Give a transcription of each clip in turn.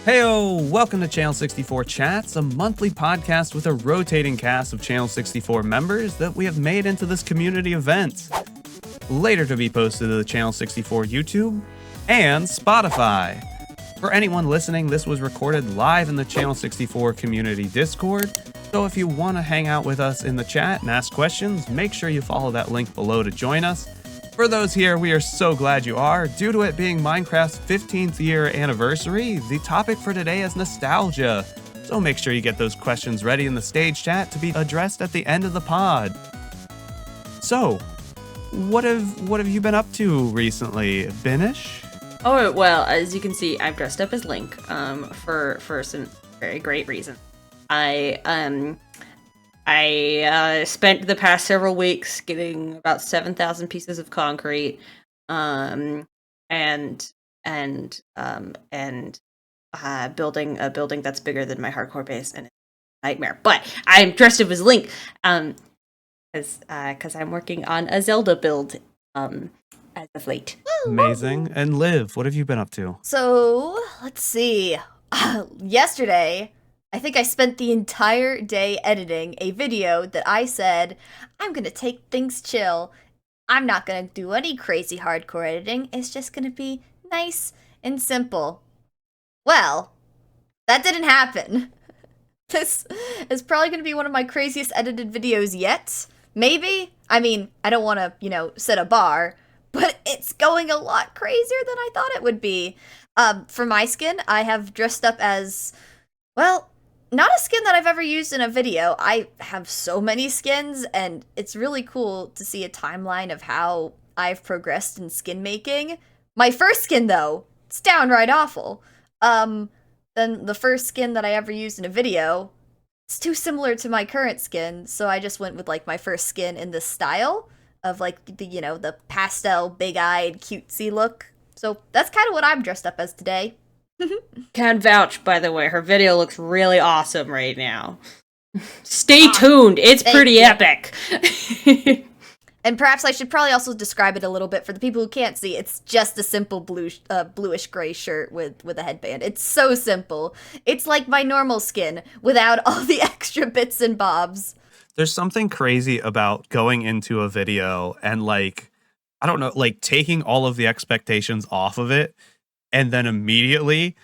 Heyo, welcome to Ch64 Chats, a monthly podcast with a rotating cast of Ch64 members that we have made into this community event. Later to be posted to the Ch64 YouTube and Spotify. For anyone listening, this was recorded live in the Ch64 community Discord, so if you want to hang out with us in the chat and ask questions, make sure you follow that link below to join us. For those here, we are so glad you are. Due to it being Minecraft's 15th year anniversary, the topic for today is nostalgia. So make sure you get those questions ready in the stage chat to be addressed at the end of the pod. So, what have you been up to recently, Binish? Oh, well, as you can see, I've dressed up as Link for some very great reasons. I spent the past several weeks getting about 7,000 pieces of concrete, and building a building that's bigger than my hardcore base, and it's a nightmare. But I'm dressed up as Link, because I'm working on a Zelda build, as of late. Amazing. And Liv, what have you been up to? So, let's see. Yesterday, I think I spent the entire day editing a video that I said, I'm gonna take things chill. I'm not gonna do any crazy hardcore editing. It's just gonna be nice and simple. Well, that didn't happen. This is probably gonna be one of my craziest edited videos yet. Maybe? I mean, I don't wanna, set a bar, but it's going a lot crazier than I thought it would be. For my skin, I have dressed up as, well, not a skin that I've ever used in a video. I have so many skins, and it's really cool to see a timeline of how I've progressed in skin making. My first skin, though, it's downright awful. Then the first skin that I ever used in a video, it's too similar to my current skin, so I just went with, my first skin in this style of, the pastel, big-eyed, cutesy look. So that's kind of what I'm dressed up as today. Can vouch, by the way, her video looks really awesome right now. Stay tuned, it's pretty epic. And perhaps I should probably also describe it a little bit for the people who can't see. It's just a simple bluish gray shirt with a headband. It's so simple. It's like my normal skin without all the extra bits and bobs. There's something crazy about going into a video and taking all of the expectations off of it. And then immediately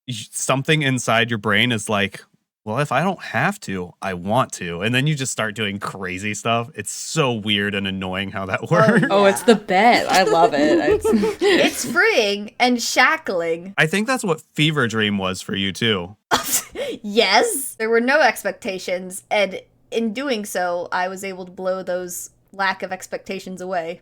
something inside your brain is like, well, if I don't have to, I want to. And then you just start doing crazy stuff. It's so weird and annoying how that works. Oh, it's the best. I love it. It's freeing and shackling. I think that's what Fever Dream was for you, too. Yes. There were no expectations. And in doing so, I was able to blow those lack of expectations away.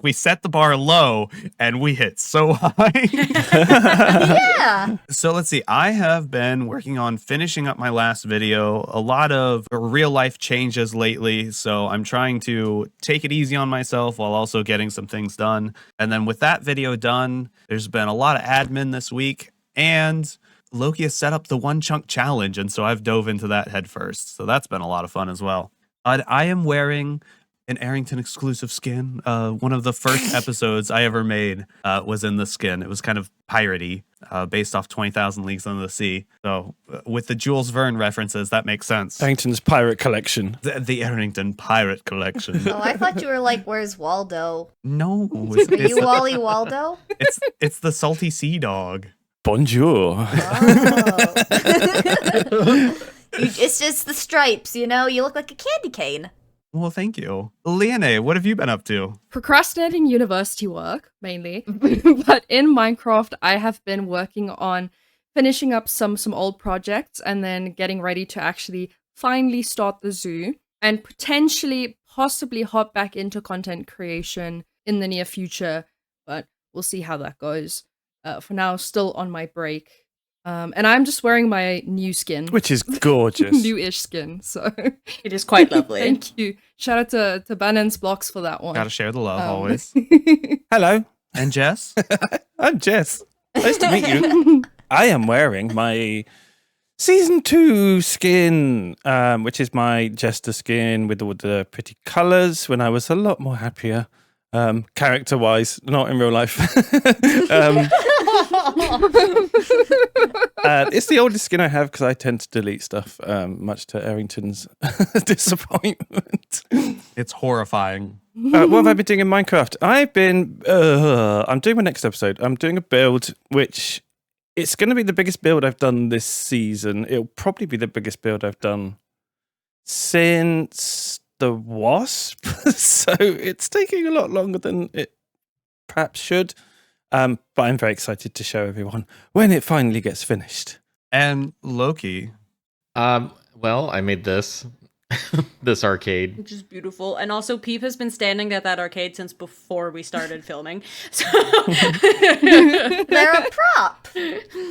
We set the bar low and we hit so high. Yeah. So let's see. I have been working on finishing up my last video. A lot of real life changes lately. So I'm trying to take it easy on myself while also getting some things done. And then with that video done, there's been a lot of admin this week, and Loki has set up the one chunk challenge. And so I've dove into that head first. So that's been a lot of fun as well. I am wearing an Arrington exclusive skin. One of the first episodes I ever made was in the skin. It was kind of piratey, based off 20,000 Leagues Under the Sea. So with the Jules Verne references, that makes sense. Arrington's pirate collection. The Arrington pirate collection. Oh, I thought you were like, where's Waldo? No. Are you Wally Waldo? It's the salty sea dog. Bonjour. Oh. It's just the stripes, you look like a candy cane. Well, thank you. Leone, what have you been up to? Procrastinating university work, mainly. But in Minecraft, I have been working on finishing up some old projects and then getting ready to actually finally start the zoo and possibly hop back into content creation in the near future. But we'll see how that goes. For now, still on my break. And I'm just wearing my new skin. Which is gorgeous. New-ish skin, so. It is quite lovely. Thank you. Shout out to Bannon's Blocks for that one. Gotta share the love, always. Hello. And Jess? I'm Jess. Nice to meet you. I am wearing my Season 2 skin, which is my Jester skin with all the pretty colours when I was a lot more happier. Character-wise, not in real life. It's the oldest skin I have because I tend to delete stuff, much to Errington's disappointment. It's horrifying. What have I been doing in Minecraft? I'm doing my next episode. I'm doing a build which it's going to be the biggest build I've done this season. It'll probably be the biggest build I've done since the Wasp. So it's taking a lot longer than it perhaps should. But I'm very excited to show everyone when it finally gets finished. And Loki. Well, I made this this arcade. Which is beautiful. And also, Peep has been standing at that arcade since before we started filming. So They're a prop.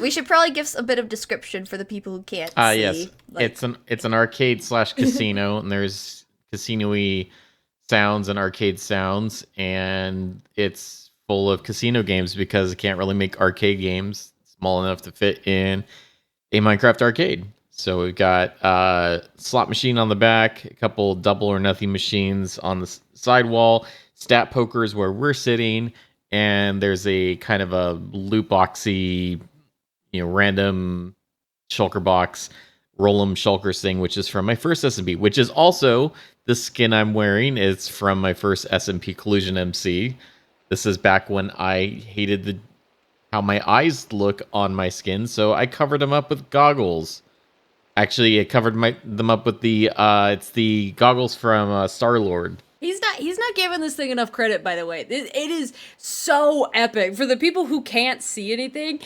We should probably give a bit of description for the people who can't see. Yes, Like, it's an arcade / casino, and there's casino-y sounds and arcade sounds, and it's full of casino games because it can't really make arcade games small enough to fit in a Minecraft arcade. So we've got a slot machine on the back, a couple double or nothing machines on the side wall, stat pokers where we're sitting, and there's a kind of a loot boxy, random shulker box, roll'em shulkers thing, which is from my first SMP, which is also the skin I'm wearing. It's from my first SMP Collusion MC. This is back when I hated how my eyes look on my skin, so I covered them up with goggles. Actually, I covered them up with it's the goggles from Star-Lord. he's not giving this thing enough credit, by the way. It is so epic. For the people who can't see anything,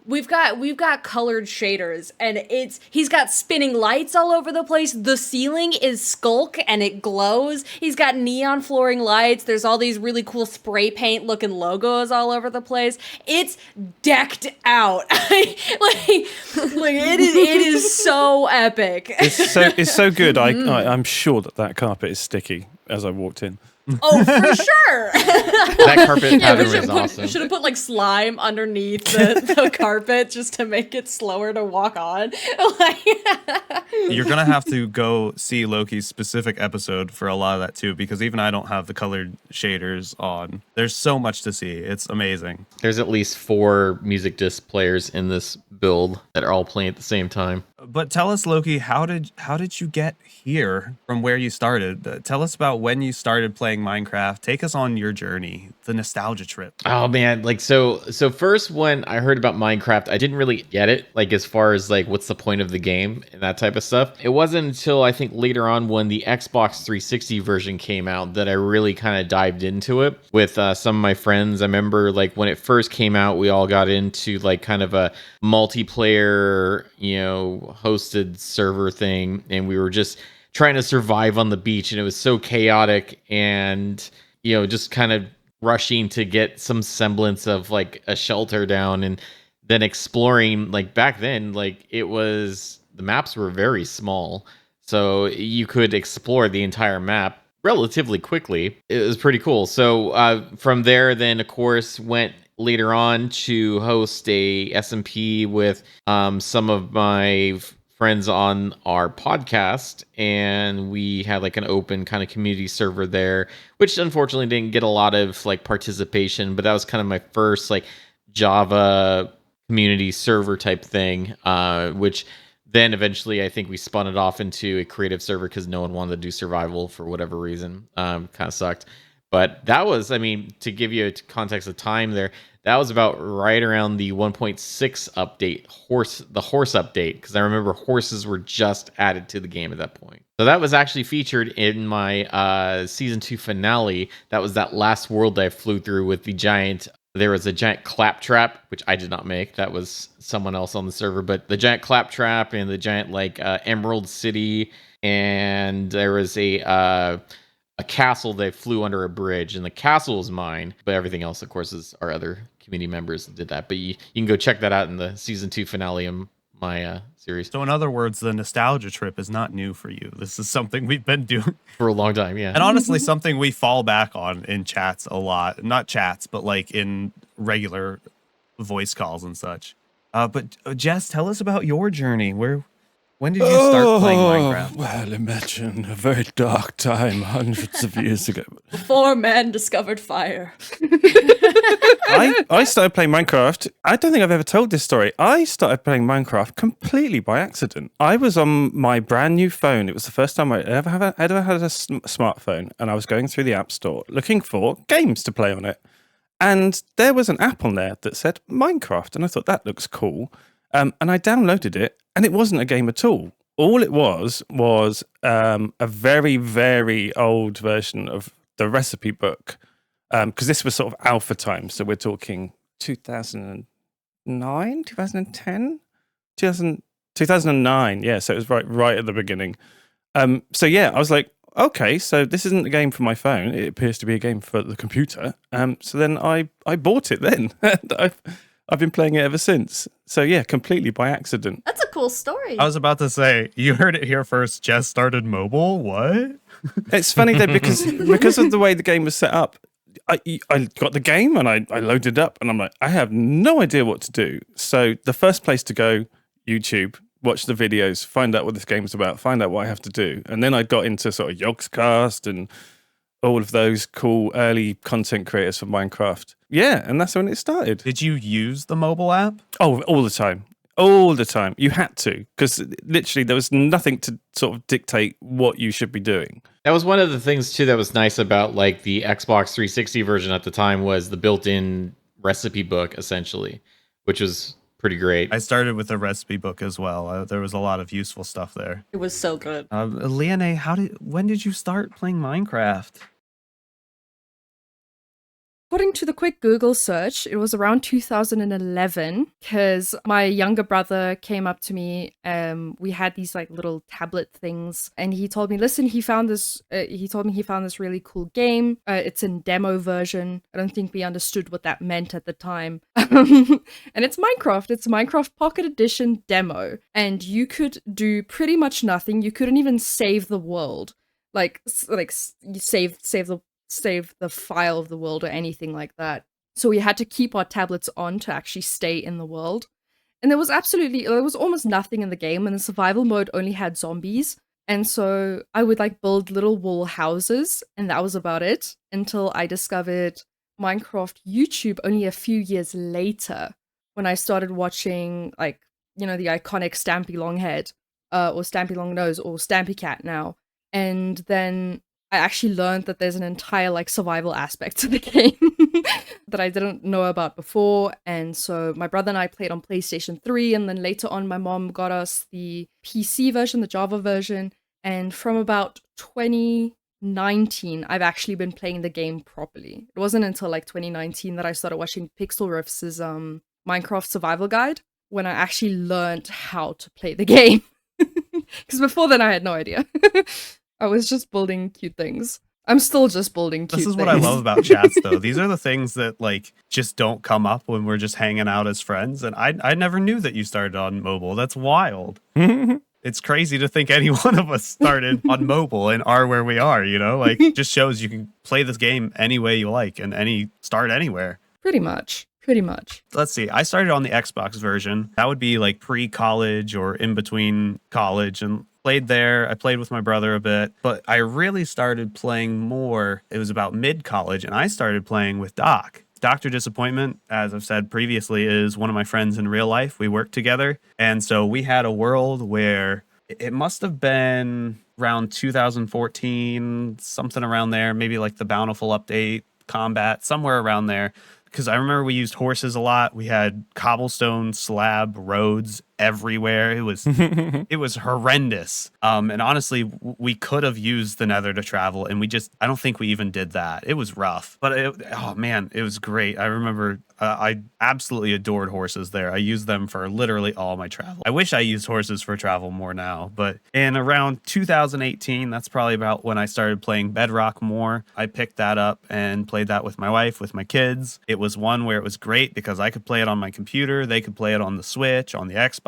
we've got colored shaders, and he's got spinning lights all over the place. The ceiling is Skulk and it glows. He's got neon flooring lights. There's all these really cool spray paint looking logos all over the place. It's decked out. It is so epic. It's so good. I'm sure that carpet is sticky as I walked in. Oh, for sure. That carpet pattern was awesome. Should have put like slime underneath the carpet just to make it slower to walk on. You're going to have to go see Loki's specific episode for a lot of that too, because even I don't have the colored shaders on. There's so much to see. It's amazing. There's at least 4 music disc players in this build that are all playing at the same time. But tell us, Loki, how did you get here from where you started? Tell us about when you started playing Minecraft. Take us on your journey, the nostalgia trip. Oh man, so first when I heard about Minecraft, I didn't really get it, as far as what's the point of the game and that type of stuff. It wasn't until I think later on when the Xbox 360 version came out that I really kind of dived into it with some of my friends. I remember when it first came out, we all got into kind of a multiplayer, hosted server thing, and we were just trying to survive on the beach, and it was so chaotic, and just kind of rushing to get some semblance of a shelter down, and then exploring. Back then, it was, the maps were very small, so you could explore the entire map relatively quickly. It was pretty cool. So from there, then of course went later on to host a SMP with some of my friends on our podcast, and we had an open kind of community server there, which unfortunately didn't get a lot of participation, but that was kind of my first Java community server type thing, which then eventually I think we spun it off into a creative server because no one wanted to do survival for whatever reason. Kind of sucked. But that was, to give you a context of time there, that was about right around the 1.6 update, the horse update, because I remember horses were just added to the game at that point. So that was actually featured in my season 2 finale. That was that last world I flew through with there was a giant claptrap, which I did not make. That was someone else on the server. But the giant claptrap and the giant Emerald City, and there was a castle that flew under a bridge, and the castle is mine, but everything else, of course, is our other community members that did that. But you can go check that out in the season 2 finale of my series. So in other words, the nostalgia trip is not new for you. This is something we've been doing For a long time, yeah. and honestly something we fall back on in chats a lot. Not chats, but in regular voice calls and such. But Jess, tell us about your journey. When did you start playing Minecraft? Well, imagine a very dark time hundreds of years ago. Before man discovered fire. I started playing Minecraft. I don't think I've ever told this story. I started playing Minecraft completely by accident. I was on my brand new phone. It was the first time I ever had a smartphone, and I was going through the App Store looking for games to play on it. And there was an app on there that said Minecraft, and I thought that looks cool. And I downloaded it, and it wasn't a game at all. All it was a very, very old version of the recipe book. Because this was sort of alpha time, so we're talking 2009, 2010, 2009. Yeah, so it was right at the beginning. So yeah, I was like, okay, so this isn't a game for my phone. It appears to be a game for the computer. So then I bought it then. And I've been playing it ever since. So yeah, completely by accident. That's a cool story. I was about to say, you heard it here first. Jess started mobile. What? It's funny though because of the way the game was set up. I got the game and I loaded it up and I'm like, I have no idea what to do. So the first place to go, YouTube, watch the videos, find out what this game is about, find out what I have to do. And then I got into sort of Yogscast and all of those cool early content creators for Minecraft. Yeah, and that's when it started. Did you use the mobile app? Oh, all the time. All the time. You had to, because literally there was nothing to sort of dictate what you should be doing. That was one of the things too that was nice about like the Xbox 360 version at the time was the built-in recipe book essentially, which was pretty great. I started with a recipe book as well. There was a lot of useful stuff there. It was so good. Leone, when did you start playing Minecraft? According to the quick Google search, it was around 2011 because my younger brother came up to me. We had these like little tablet things, and he told me, "Listen, he found this. He told me he found this really cool game. It's in demo version. I don't think we understood what that meant at the time. And it's Minecraft. It's Minecraft Pocket Edition demo, and you could do pretty much nothing. You couldn't even save the world, like you save the file of the world or anything like that. So we had to keep our tablets on to actually stay in the world. And there was almost nothing in the game, and the survival mode only had zombies. And so I would like build little wall houses, and that was about it until I discovered Minecraft YouTube only a few years later when I started watching like, the iconic Stampy Longhead or Stampy Longnose or Stampy Cat now. And then I actually learned that there's an entire like survival aspect to the game that I didn't know about before. And so my brother and I played on PlayStation 3, and then later on my mom got us the PC version, the Java version. And from about 2019, I've actually been playing the game properly. It wasn't until like 2019 that I started watching Pixel Riff's Minecraft Survival Guide when I actually learned how to play the game. Because before then I had no idea. I was just building cute things. I'm still just building cute things. This is what I love about chats, though. These are the things that like just don't come up when we're just hanging out as friends. And I never knew that you started on mobile. That's wild. It's crazy to think any one of us started on mobile and are where we are, Like, just shows you can play this game any way you like and start anywhere. Pretty much. Let's see. I started on the Xbox version. That would be like pre-college or in between college, and played there. I played with my brother a bit, but I really started playing more. It was about mid-college, and I started playing with Doc. Dr. Disappointment, as I've said previously, is one of my friends in real life. We worked together, and so we had a world where it must have been around 2014, something around there, maybe like the Bountiful Update, Combat, somewhere around there. Because I remember we used horses a lot. We had cobblestone slab roads everywhere. It was horrendous. And honestly, we could have used the Nether to travel, and I don't think we even did that. It was rough, but it was great. I remember I absolutely adored horses there. I used them for literally all my travel. I wish I used horses for travel more now, but in around 2018, that's probably about when I started playing Bedrock more. I picked that up and played that with my wife, with my kids. It was one where it was great because I could play it on my computer. They could play it on the Switch, on the Xbox.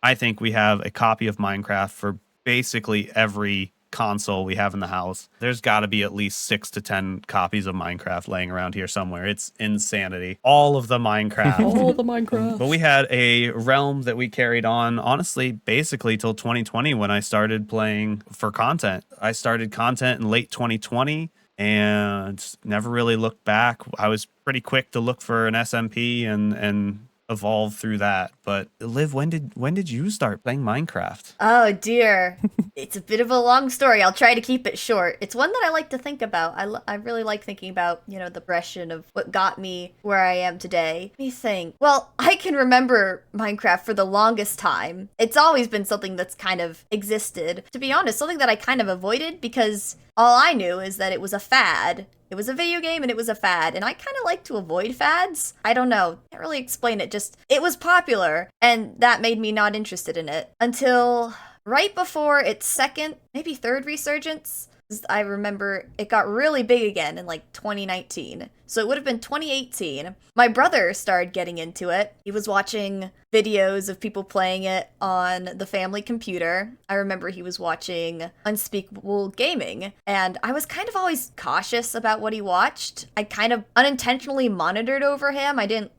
I think we have a copy of Minecraft for basically every console we have in the house, there's got to be at least 6 to 10 copies of Minecraft laying around here somewhere. It's insanity. All of the Minecraft. All the Minecraft. But we had a realm that we carried on, honestly, basically till 2020 when I started playing for content. I started content in late 2020 and never really looked back. I was pretty quick to look for an SMP and evolve through that. But Liv, when did you start playing Minecraft? Oh dear. It's a bit of a long story. I'll try to keep it short. It's one that I like to think about. I really like thinking about, the progression of what got me where I am today. Let me think. Well, I can remember Minecraft for the longest time. It's always been something that's kind of existed. To be honest, something that I kind of avoided because all I knew is that it was a fad. It was a video game and it was a fad, and I kind of like to avoid fads. I don't know. Can't really explain it. Just, it was popular, and that made me not interested in it until right before its second, maybe third resurgence. I remember it got really big again in like 2019. So it would have been 2018. My brother started getting into it. He was watching videos of people playing it on the family computer. I remember he was watching Unspeakable Gaming, and I was kind of always cautious about what he watched. I kind of unintentionally monitored over him. I didn't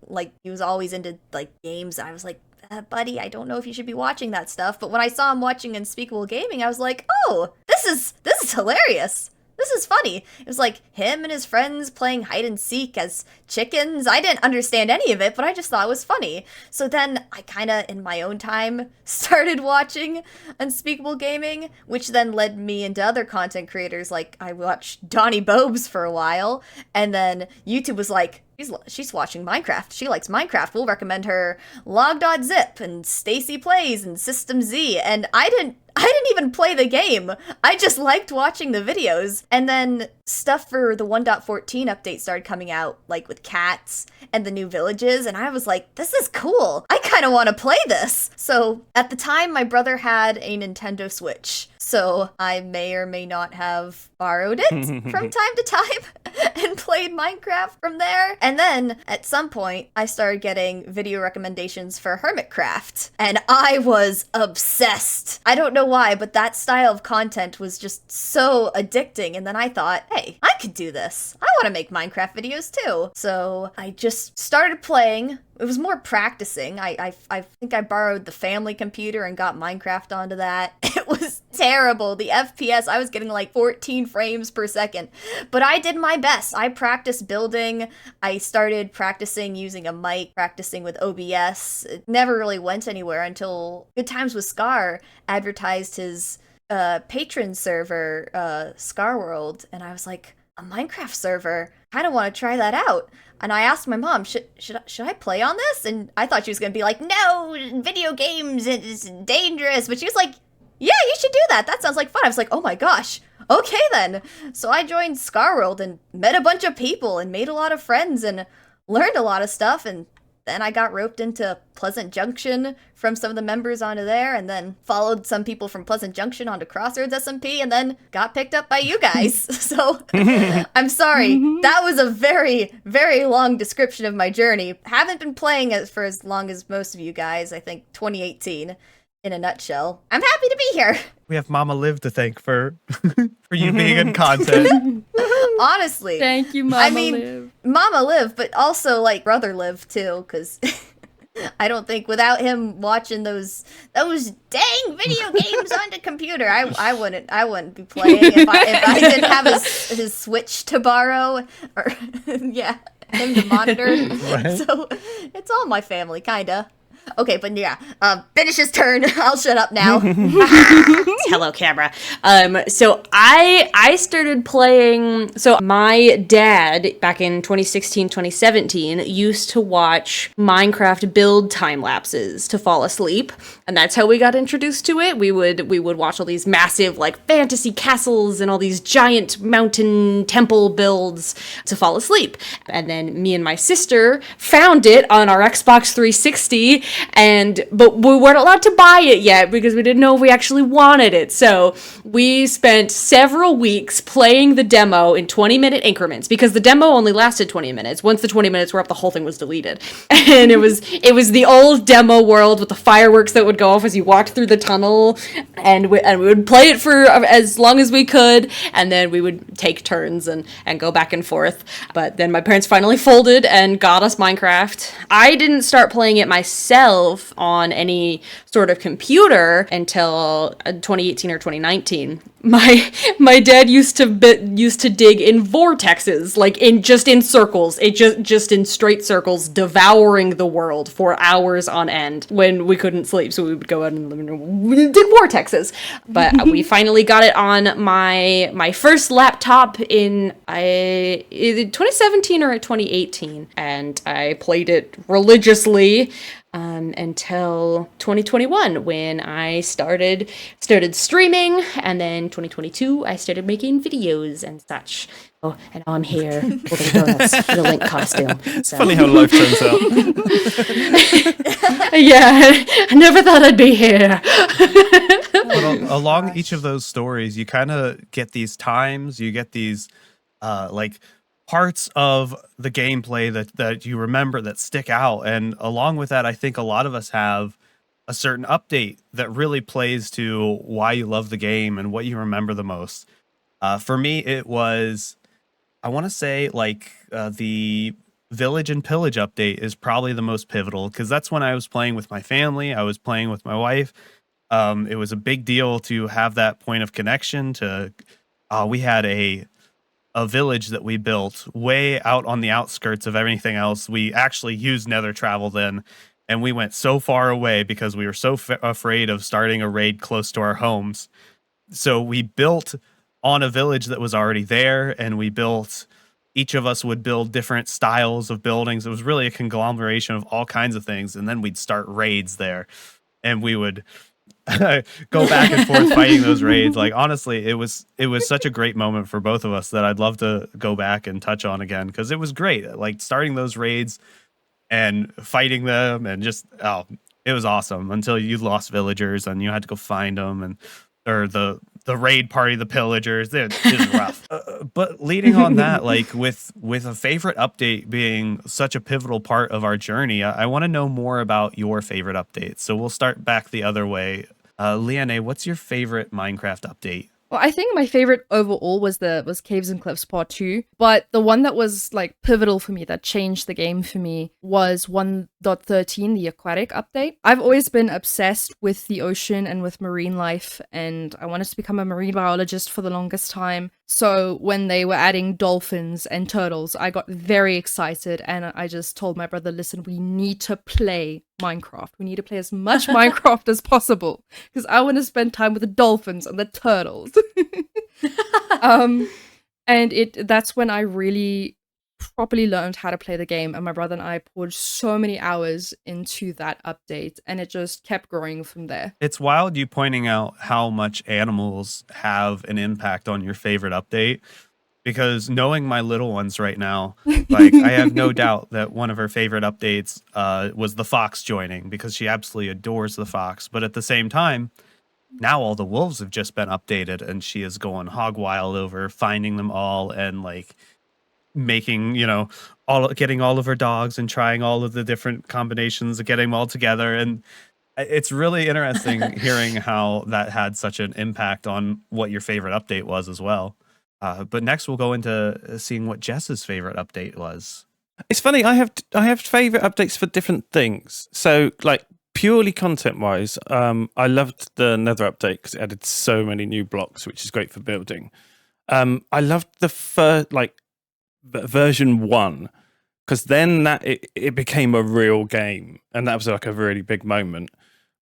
he was always into games. I was like, buddy, I don't know if you should be watching that stuff. But when I saw him watching Unspeakable Gaming, I was like, oh, this is hilarious. This is funny. It was like him and his friends playing hide and seek as chickens. I didn't understand any of it, but I just thought it was funny. So then I kind of, in my own time, started watching Unspeakable Gaming, which then led me into other content creators. Like, I watched Donnie Bobes for a while, and then YouTube was like, she's watching Minecraft. She likes Minecraft. We'll recommend her Log.zip and Stacy Plays and System Z. And I didn't even play the game. I just liked watching the videos. And then stuff for the 1.14 update started coming out, like with cats and the new villages. And I was like, this is cool. I kind of want to play this. So at the time, my brother had a Nintendo Switch. So I may or may not have borrowed it from time to time and played Minecraft from there. And then at some point, I started getting video recommendations for Hermitcraft. And I was obsessed. I don't know why, but that style of content was just so addicting. And then I thought, hey, I could do this. I want to make Minecraft videos too. So I just started playing. It was more practicing. I think I borrowed the family computer and got Minecraft onto that. It was terrible. The FPS, I was getting like 14 frames per second. But I did my best. I practiced building. I started practicing using a mic, practicing with OBS. It never really went anywhere until Good Times with Scar advertised his patron server, Scar World. And I was like, a Minecraft server? I don't want to try that out. And I asked my mom, should I play on this? And I thought she was going to be like, no, video games, it's dangerous. But she was like, yeah, you should do that. That sounds like fun. I was like, oh my gosh. Okay then. So I joined Scar World and met a bunch of people and made a lot of friends and learned a lot of stuff. And then I got roped into Pleasant Junction from some of the members onto there, and then followed some people from Pleasant Junction onto Crossroads SMP, and then got picked up by you guys. So I'm sorry. That was a very, very long description of my journey. Haven't been playing it for as long as most of you guys. I think 2018 in a nutshell. I'm happy to be here. We have Mama Liv to thank for you being in content. Honestly. Thank you, Mama Liv. Mama Liv, but also like Brother Liv too, because I don't think without him watching those dang video games on the computer, I wouldn't be playing if I didn't have his Switch to borrow or yeah, him to monitor. Right. So it's all my family, kinda. Okay, but yeah, finish his turn. I'll shut up now. Hello, camera. So I started playing. So my dad back in 2016, 2017 used to watch Minecraft build time lapses to fall asleep, and that's how we got introduced to it. We would watch all these massive like fantasy castles and all these giant mountain temple builds to fall asleep, and then me and my sister found it on our Xbox 360. but we weren't allowed to buy it yet because we didn't know if we actually wanted it. So we spent several weeks playing the demo in 20-minute increments because the demo only lasted 20 minutes. Once the 20 minutes were up, the whole thing was deleted. And it was the old demo world with the fireworks that would go off as you walked through the tunnel, and we would play it for as long as we could, and then we would take turns and go back and forth. But then my parents finally folded and got us Minecraft. I didn't start playing it myself on any sort of computer until 2018 or 2019. My dad used to dig in vortexes, like in circles, just in straight circles, devouring the world for hours on end when we couldn't sleep. So we would go out and dig vortexes. But we finally got it on my first laptop in 2017 or 2018, and I played it religiously until 2021 when I started streaming, and then 2022 I started making videos and such. Oh, and I'm here holding donuts in a Link costume. It's funny how life turns out. Yeah, I never thought I'd be here. But along each of those stories, you kind of get these times, you get these like parts of the gameplay that you remember that stick out. And along with that, I think a lot of us have a certain update that really plays to why you love the game and what you remember the most. For me, it was, I want to say, like the Village and Pillage update is probably the most pivotal, because that's when I was playing with my family. I was playing with my wife. It was a big deal to have that point of connection to, we had a village that we built way out on the outskirts of everything else. We actually used nether travel then, and we went so far away because we were so afraid of starting a raid close to our homes. So we built on a village that was already there, and each of us would build different styles of buildings. It was really a conglomeration of all kinds of things, and then we'd start raids there, and we would go back and forth fighting those raids. Like, honestly, it was such a great moment for both of us that I'd love to go back and touch on again, because it was great. Like, starting those raids and fighting them, and just it was awesome until you lost villagers and you had to go find them, or the raid party, the pillagers. It was rough. But leading on that, like with a favorite update being such a pivotal part of our journey, I want to know more about your favorite updates. So we'll start back the other way. Liane, what's your favorite Minecraft update? Well, I think my favorite overall was Caves and Cliffs Part 2, but the one that was like pivotal for me, that changed the game for me, was 1.13, the aquatic update. I've always been obsessed with the ocean and with marine life, and I wanted to become a marine biologist for the longest time. So when they were adding dolphins and turtles, I got very excited, and I just told my brother, listen, we need to play Minecraft. We need to play as much Minecraft as possible, because I want to spend time with the dolphins and the turtles. And that's when I really properly learned how to play the game, and my brother and I poured so many hours into that update, and it just kept growing from there. It's wild you pointing out how much animals have an impact on your favorite update, because knowing my little ones right now, like, I have no doubt that one of her favorite updates was the fox joining, because she absolutely adores the fox. But at the same time, now all the wolves have just been updated, and she is going hog wild over finding them all, and like making, getting all of her dogs and trying all of the different combinations of getting them all together. And it's really interesting hearing how that had such an impact on what your favorite update was as well. But next we'll go into seeing what Jess's favorite update was. It's funny, I have favorite updates for different things. So, like, purely content wise, I loved the Nether update because it added so many new blocks, which is great for building. I loved the first, like, version 1, because then it became a real game, and that was like a really big moment.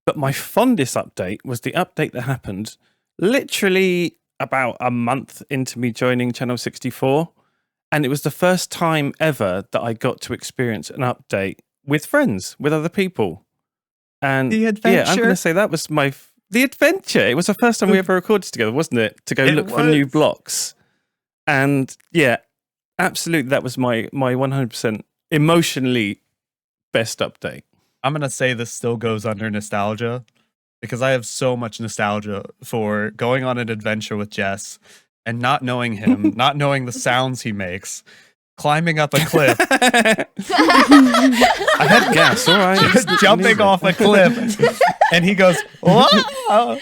But my fondest update was the update that happened literally about a month into me joining Ch64, and it was the first time ever that I got to experience an update with friends, with other people. And the adventure. Yeah, I'm going to say that was the adventure. It was the first time we ever recorded together, wasn't it? To go look for new blocks. And yeah, absolutely, that was my 100% emotionally best update. I'm gonna say this still goes under nostalgia because I have so much nostalgia for going on an adventure with Jess and not knowing him, not knowing the sounds he makes, climbing up a cliff, I had gas, all right. just jumping off a cliff, and he goes, "Whoa!"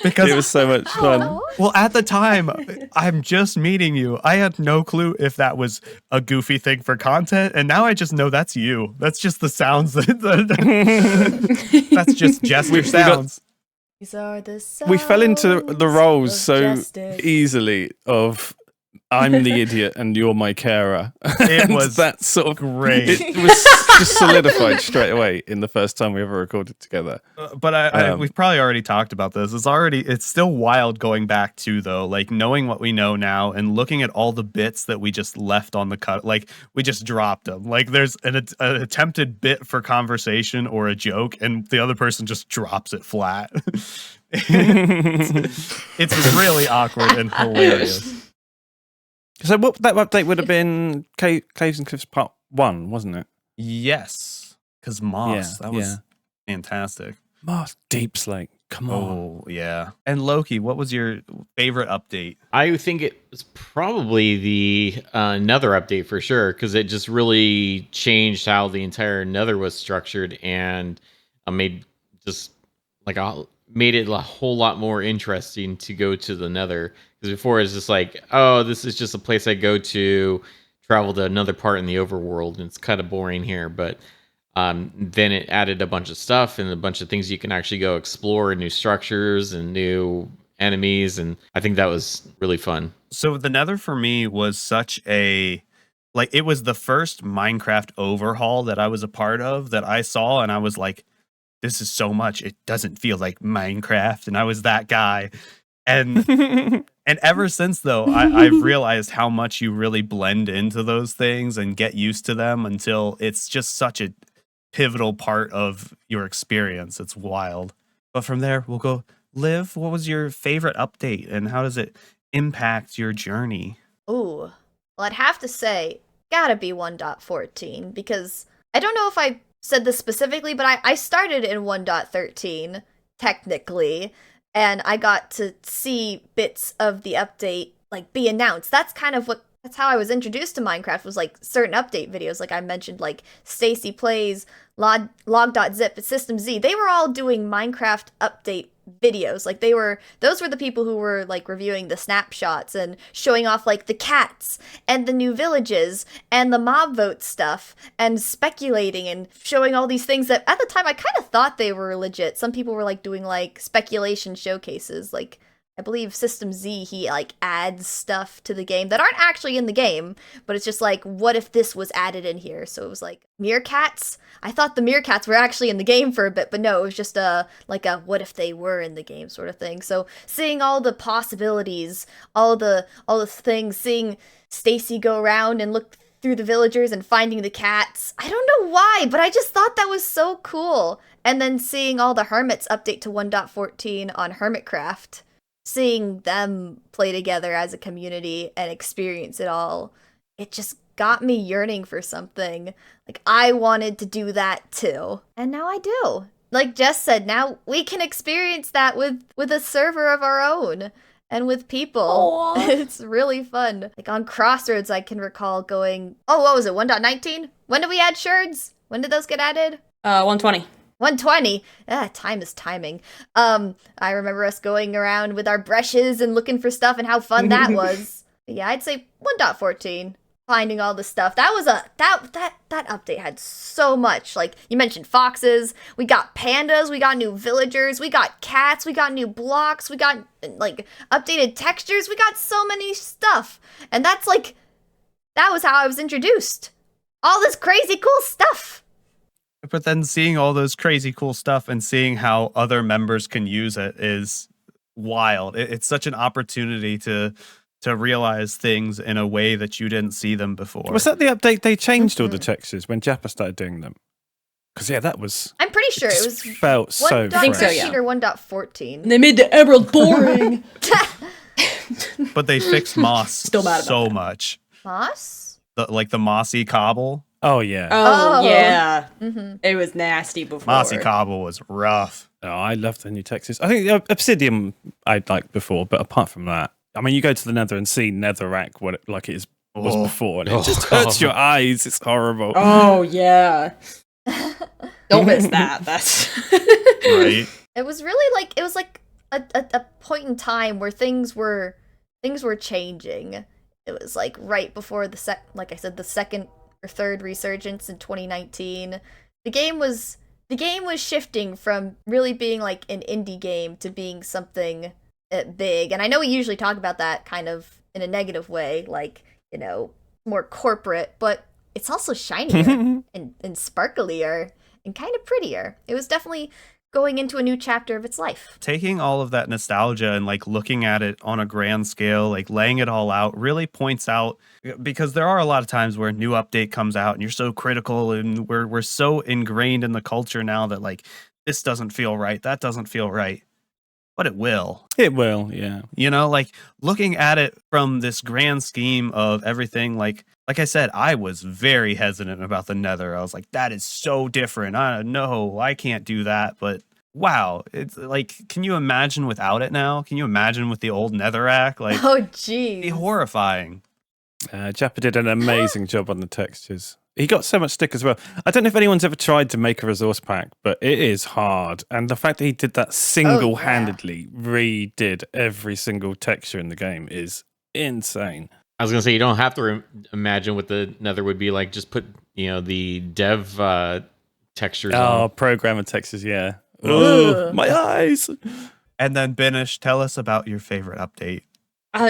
Because It was so much fun. well, at the time, I'm just meeting you. I had no clue if that was a goofy thing for content, and now I just know that's you. That's just the sounds. That's just Jester sounds. These are the We fell into the roles of so justice. easily of I'm the idiot and you're my carer. It And was that sort of great. It was just solidified straight away in the first time we ever recorded together. But we've probably already talked about this. It's still wild going back to, though, like knowing what we know now and looking at all the bits that we just left on the cut. Like we just dropped them. Like there's an attempted bit for conversation or a joke, and the other person just drops it flat. It's really awkward and hilarious. So what that update would have been Caves and Cliffs Part 1, wasn't it? Yes, because Moss, that was fantastic. Moss Deep Slate. Come on. Oh, yeah. And Loki, what was your favorite update? I think it was probably the Nether update for sure, because it just really changed how the entire Nether was structured and made it a whole lot more interesting to go to the Nether. Because before it's just like, oh, this is just a place I go to travel to another part in the overworld, and it's kind of boring here. But then it added a bunch of stuff and a bunch of things you can actually go explore, new structures and new enemies, and I think that was really fun. So the Nether for me was such a, like, it was the first Minecraft overhaul that I was a part of that I saw, and I was like, this is so much, it doesn't feel like Minecraft, and I was that guy. And and ever since, though, I've realized how much you really blend into those things and get used to them until it's just such a pivotal part of your experience. It's wild. But from there, we'll go, Liv, what was your favorite update and how does it impact your journey? Ooh. Well, I'd have to say, gotta be 1.14, because I don't know if I said this specifically, but I started in 1.13, technically, and I got to see bits of the update, like, be announced. That's how I was introduced to Minecraft, was, like, certain update videos. Like I mentioned, like, Stacy Plays, Log.zip, System Z. They were all doing Minecraft update videos. Like those were the people who were like reviewing the snapshots and showing off like the cats and the new villages and the mob vote stuff and speculating and showing all these things that at the time I kind of thought they were legit. Some people were like doing like speculation showcases. Like I believe System Z, he like adds stuff to the game that aren't actually in the game, but it's just like, what if this was added in here? So it was like meerkats. I thought the meerkats were actually in the game for a bit, but no, it was just a what if they were in the game sort of thing. So seeing all the possibilities, all the things, seeing Stacy go around and look through the villagers and finding the cats. I don't know why, but I just thought that was so cool. And then seeing all the hermits update to 1.14 on Hermitcraft. Seeing them play together as a community and experience it all, it just got me yearning for something. Like, I wanted to do that too. And now I do. Like Jess said, now we can experience that with a server of our own and with people. It's really fun. Like on Crossroads, I can recall going, oh, what was it, 1.19? When did we add sherds? When did those get added? 120. 120. Time is timing. I remember us going around with our brushes and looking for stuff and how fun that was. Yeah, I'd say 1.14. Finding all the stuff. That was that update had so much. Like you mentioned foxes, we got pandas, we got new villagers, we got cats, we got new blocks, we got like updated textures, we got so many stuff. And that was how I was introduced. All this crazy cool stuff. But then seeing all those crazy cool stuff and seeing how other members can use it is wild. It's such an opportunity to realize things in a way that you didn't see them before. Was that the update they changed all the textures when Jappa started doing them? Because yeah, that was. I'm pretty sure it was felt so. 1.13 or 1.14. They made the emerald boring. But they fixed moss Still mad about so that. much. Moss? the mossy cobble. Oh yeah. Oh, Oh. yeah. Mm-hmm. It was nasty before. Mossy cobble was rough. Oh, I love the new textures. I think Obsidian I'd liked before, but apart from that, I mean, you go to the Nether and see Netherrack what it, like it is was Oh. before, and it just hurts your eyes. It's horrible. Oh, yeah. Don't miss that. That's Right. It was really like a point in time where things were changing. It was like right before like I said, the second or third resurgence in 2019. The game was shifting from really being like an indie game to being something big. And I know we usually talk about that kind of in a negative way, like, you know, more corporate, but it's also shinier and sparklier and kind of prettier. It was definitely going into a new chapter of its life. Taking all of that nostalgia and like looking at it on a grand scale, like laying it all out really points out, because there are a lot of times where a new update comes out and you're so critical and we're so ingrained in the culture now that like this doesn't feel right, that doesn't feel right. But it will. It will, yeah. You know, like looking at it from this grand scheme of everything, like I said, I was very hesitant about the Nether. I was like, that is so different. No, I can't do that. But wow, it's like, can you imagine without it now? Can you imagine with the old Netherrack? Like, Oh, it'd geez. be horrifying. Jappa did an amazing job on the textures. He got so much stick as well. I don't know if anyone's ever tried to make a resource pack, but it is hard. And the fact that he did that single-handedly, redid every single texture in the game is insane. I was gonna say you don't have to imagine what the Nether would be like. Just put the dev textures on. Programmer textures, yeah. Oh, my eyes. And then Binish, tell us about your favorite update.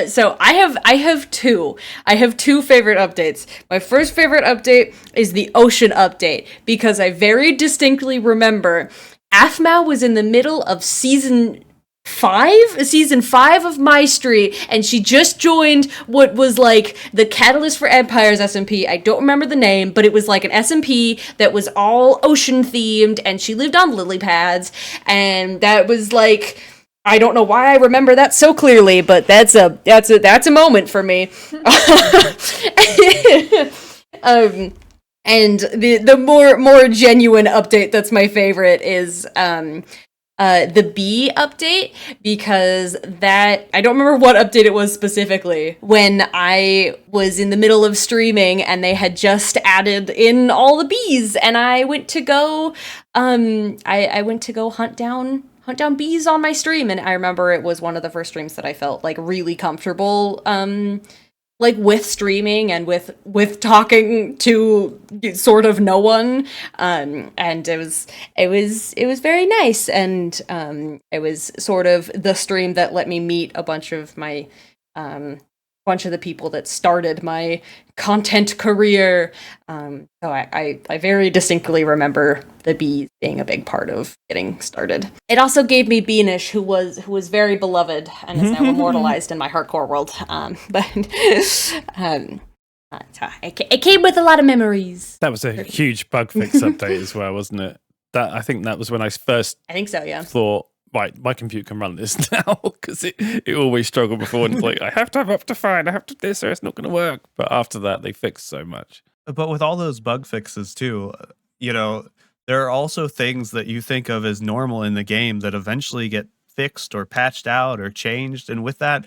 So I have two. I have two favorite updates. My first favorite update is the ocean update, because I very distinctly remember Aphmau was in the middle of season 5 of Maestri, and she just joined what was like the Catalyst for Empires SMP. I don't remember the name, but it was like an SMP that was all ocean themed, and she lived on lily pads, and that was like, I don't know why I remember that so clearly, but that's a moment for me. And the more genuine update that's my favorite is the bee update, because that, I don't remember what update it was specifically, when I was in the middle of streaming and they had just added in all the bees, and I went to go I went to go hunt down bees on my stream, and I remember it was one of the first streams that I felt like really comfortable like with streaming and with talking to sort of no one, and it was very nice, and it was sort of the stream that let me meet a bunch of my bunch of the people that started my content career. So I very distinctly remember the bees being a big part of getting started. It also gave me Beanish, who was very beloved and is now immortalized in my hardcore world. It came with a lot of memories. That was a huge bug fix update as well, wasn't it? I think that was when I first I think so, yeah. thought, right, my computer can run this now, because it always struggled before, and it's like, I have to have Optifine, I have to this, or it's not going to work. But after that, they fixed so much. But with all those bug fixes too, you know, there are also things that you think of as normal in the game that eventually get fixed or patched out or changed. And with that,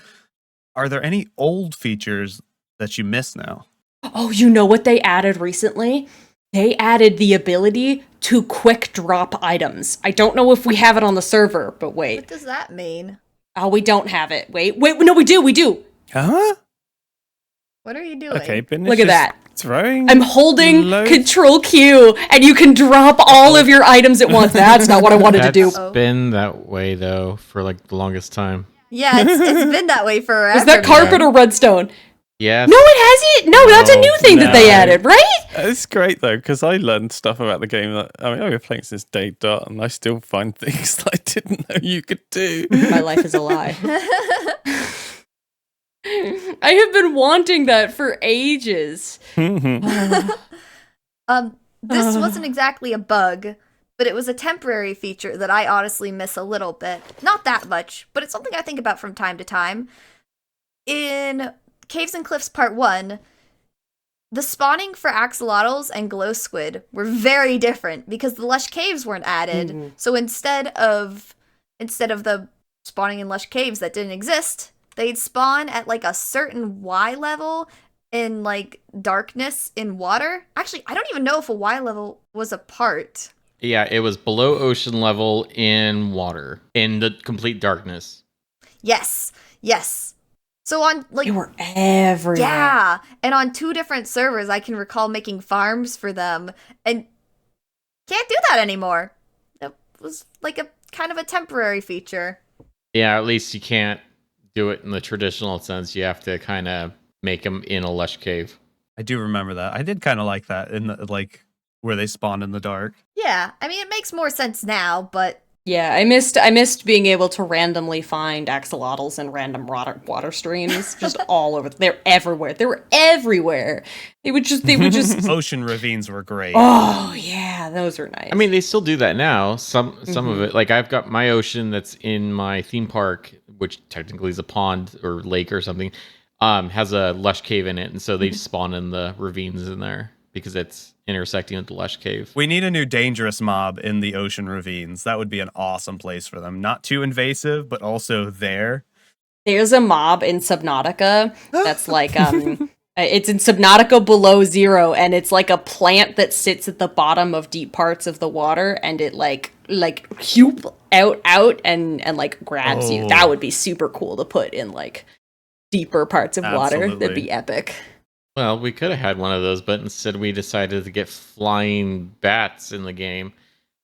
are there any old features that you miss now? Oh, you know what they added recently? They added the ability to quick drop items. I don't know if we have it on the server, but wait. What does that mean? Oh, we don't have it. Wait, no, we do. Huh? What are you doing? Okay, Binish Look at is that. Throwing. I'm holding loads- Control Q, and you can drop all of your items at once. That's not what I wanted to do. That's been that way though for like the longest time. Yeah, it's been that way forever. Is that carpet or redstone? Yes. No, it hasn't. No, that's a new thing that they no. added, right? It's great though, because I learned stuff about the game that I've been playing since day dot, and I still find things that I didn't know you could do. My life is a lie. I have been wanting that for ages. This wasn't exactly a bug, but it was a temporary feature that I honestly miss a little bit. Not that much, but it's something I think about from time to time. In Caves and Cliffs Part 1, the spawning for axolotls and glow squid were very different because the lush caves weren't added. So instead of the spawning in lush caves that didn't exist, they'd spawn at like a certain Y level in like darkness in water. Actually, I don't even know if a Y level was a part. Yeah, it was below ocean level in water, in the complete darkness. Yes. So on like They were everywhere. yeah, and on 2 different servers, I can recall making farms for them, and can't do that anymore. It was like a kind of a temporary feature. Yeah, at least you can't do it in the traditional sense. You have to kind of make them in a lush cave. I do remember that. I did kind of like that in the like where they spawned in the dark. Yeah, I mean it makes more sense now, but Yeah, I missed being able to randomly find axolotls in random water streams, just all over. They're everywhere. They were everywhere. They would just. Ocean ravines were great. Oh yeah, those are nice. I mean, they still do that now. Some of it, like I've got my ocean that's in my theme park, which technically is a pond or lake or something, has a lush cave in it, and so they spawn in the ravines in there because it's intersecting with the lush cave. We need a new dangerous mob in the ocean ravines. That would be an awesome place for them. Not too invasive, but also there. There's a mob in Subnautica that's like it's in Subnautica below zero, and it's like a plant that sits at the bottom of deep parts of the water, and it like whoop out and like grabs you. That would be super cool to put in like deeper parts of water. Absolutely. That'd be epic. Well, we could have had one of those, but instead we decided to get flying bats in the game.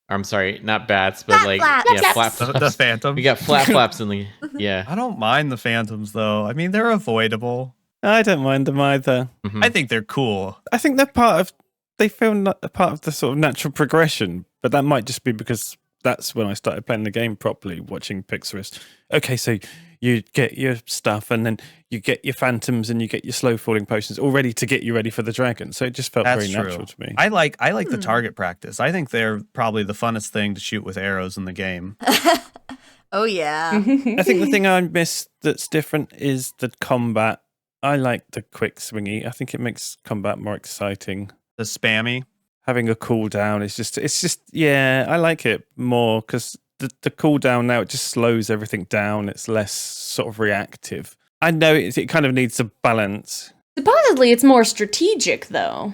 I'm sorry, not bats, but Flat flaps. yeah, flap The flaps. phantom. We got flat flaps in the yeah. I don't mind the phantoms though. I mean, they're avoidable. I don't mind them either. Mhm. I think they're cool. I think they feel a part of the sort of natural progression, but that might just be because that's when I started playing the game properly, watching Pixarist. Okay, so you get your stuff, and then you get your phantoms, and you get your slow falling potions, all ready to get you ready for the dragon. So it just felt That's very true. natural to me. I like the target practice. I think they're probably the funnest thing to shoot with arrows in the game. oh yeah. I think the thing I miss that's different is the combat. I like the quick swingy. I think it makes combat more exciting. The spammy. Having a cooldown is just yeah, I like it more because the cooldown now, it just slows everything down. It's less sort of reactive. I know it kind of needs a balance. Supposedly, it's more strategic though.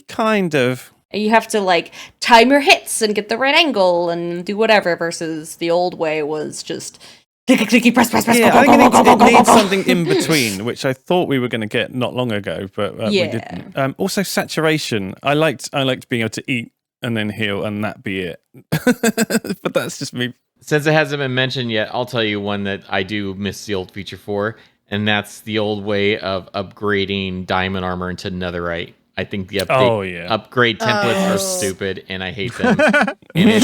Kind of. You have to like time your hits and get the right angle and do whatever. Versus the old way was just clicky press. Yeah, Go, I go, think go, it go, go, needs go. something in between, which I thought we were going to get not long ago, but we didn't. Also, saturation. I liked being able to eat and then heal, and that be it. But that's just me. Since it hasn't been mentioned yet, I'll tell you one that I do miss the old feature for, and that's the old way of upgrading diamond armor into netherite. I think the upgrade templates are stupid, and I hate them. And it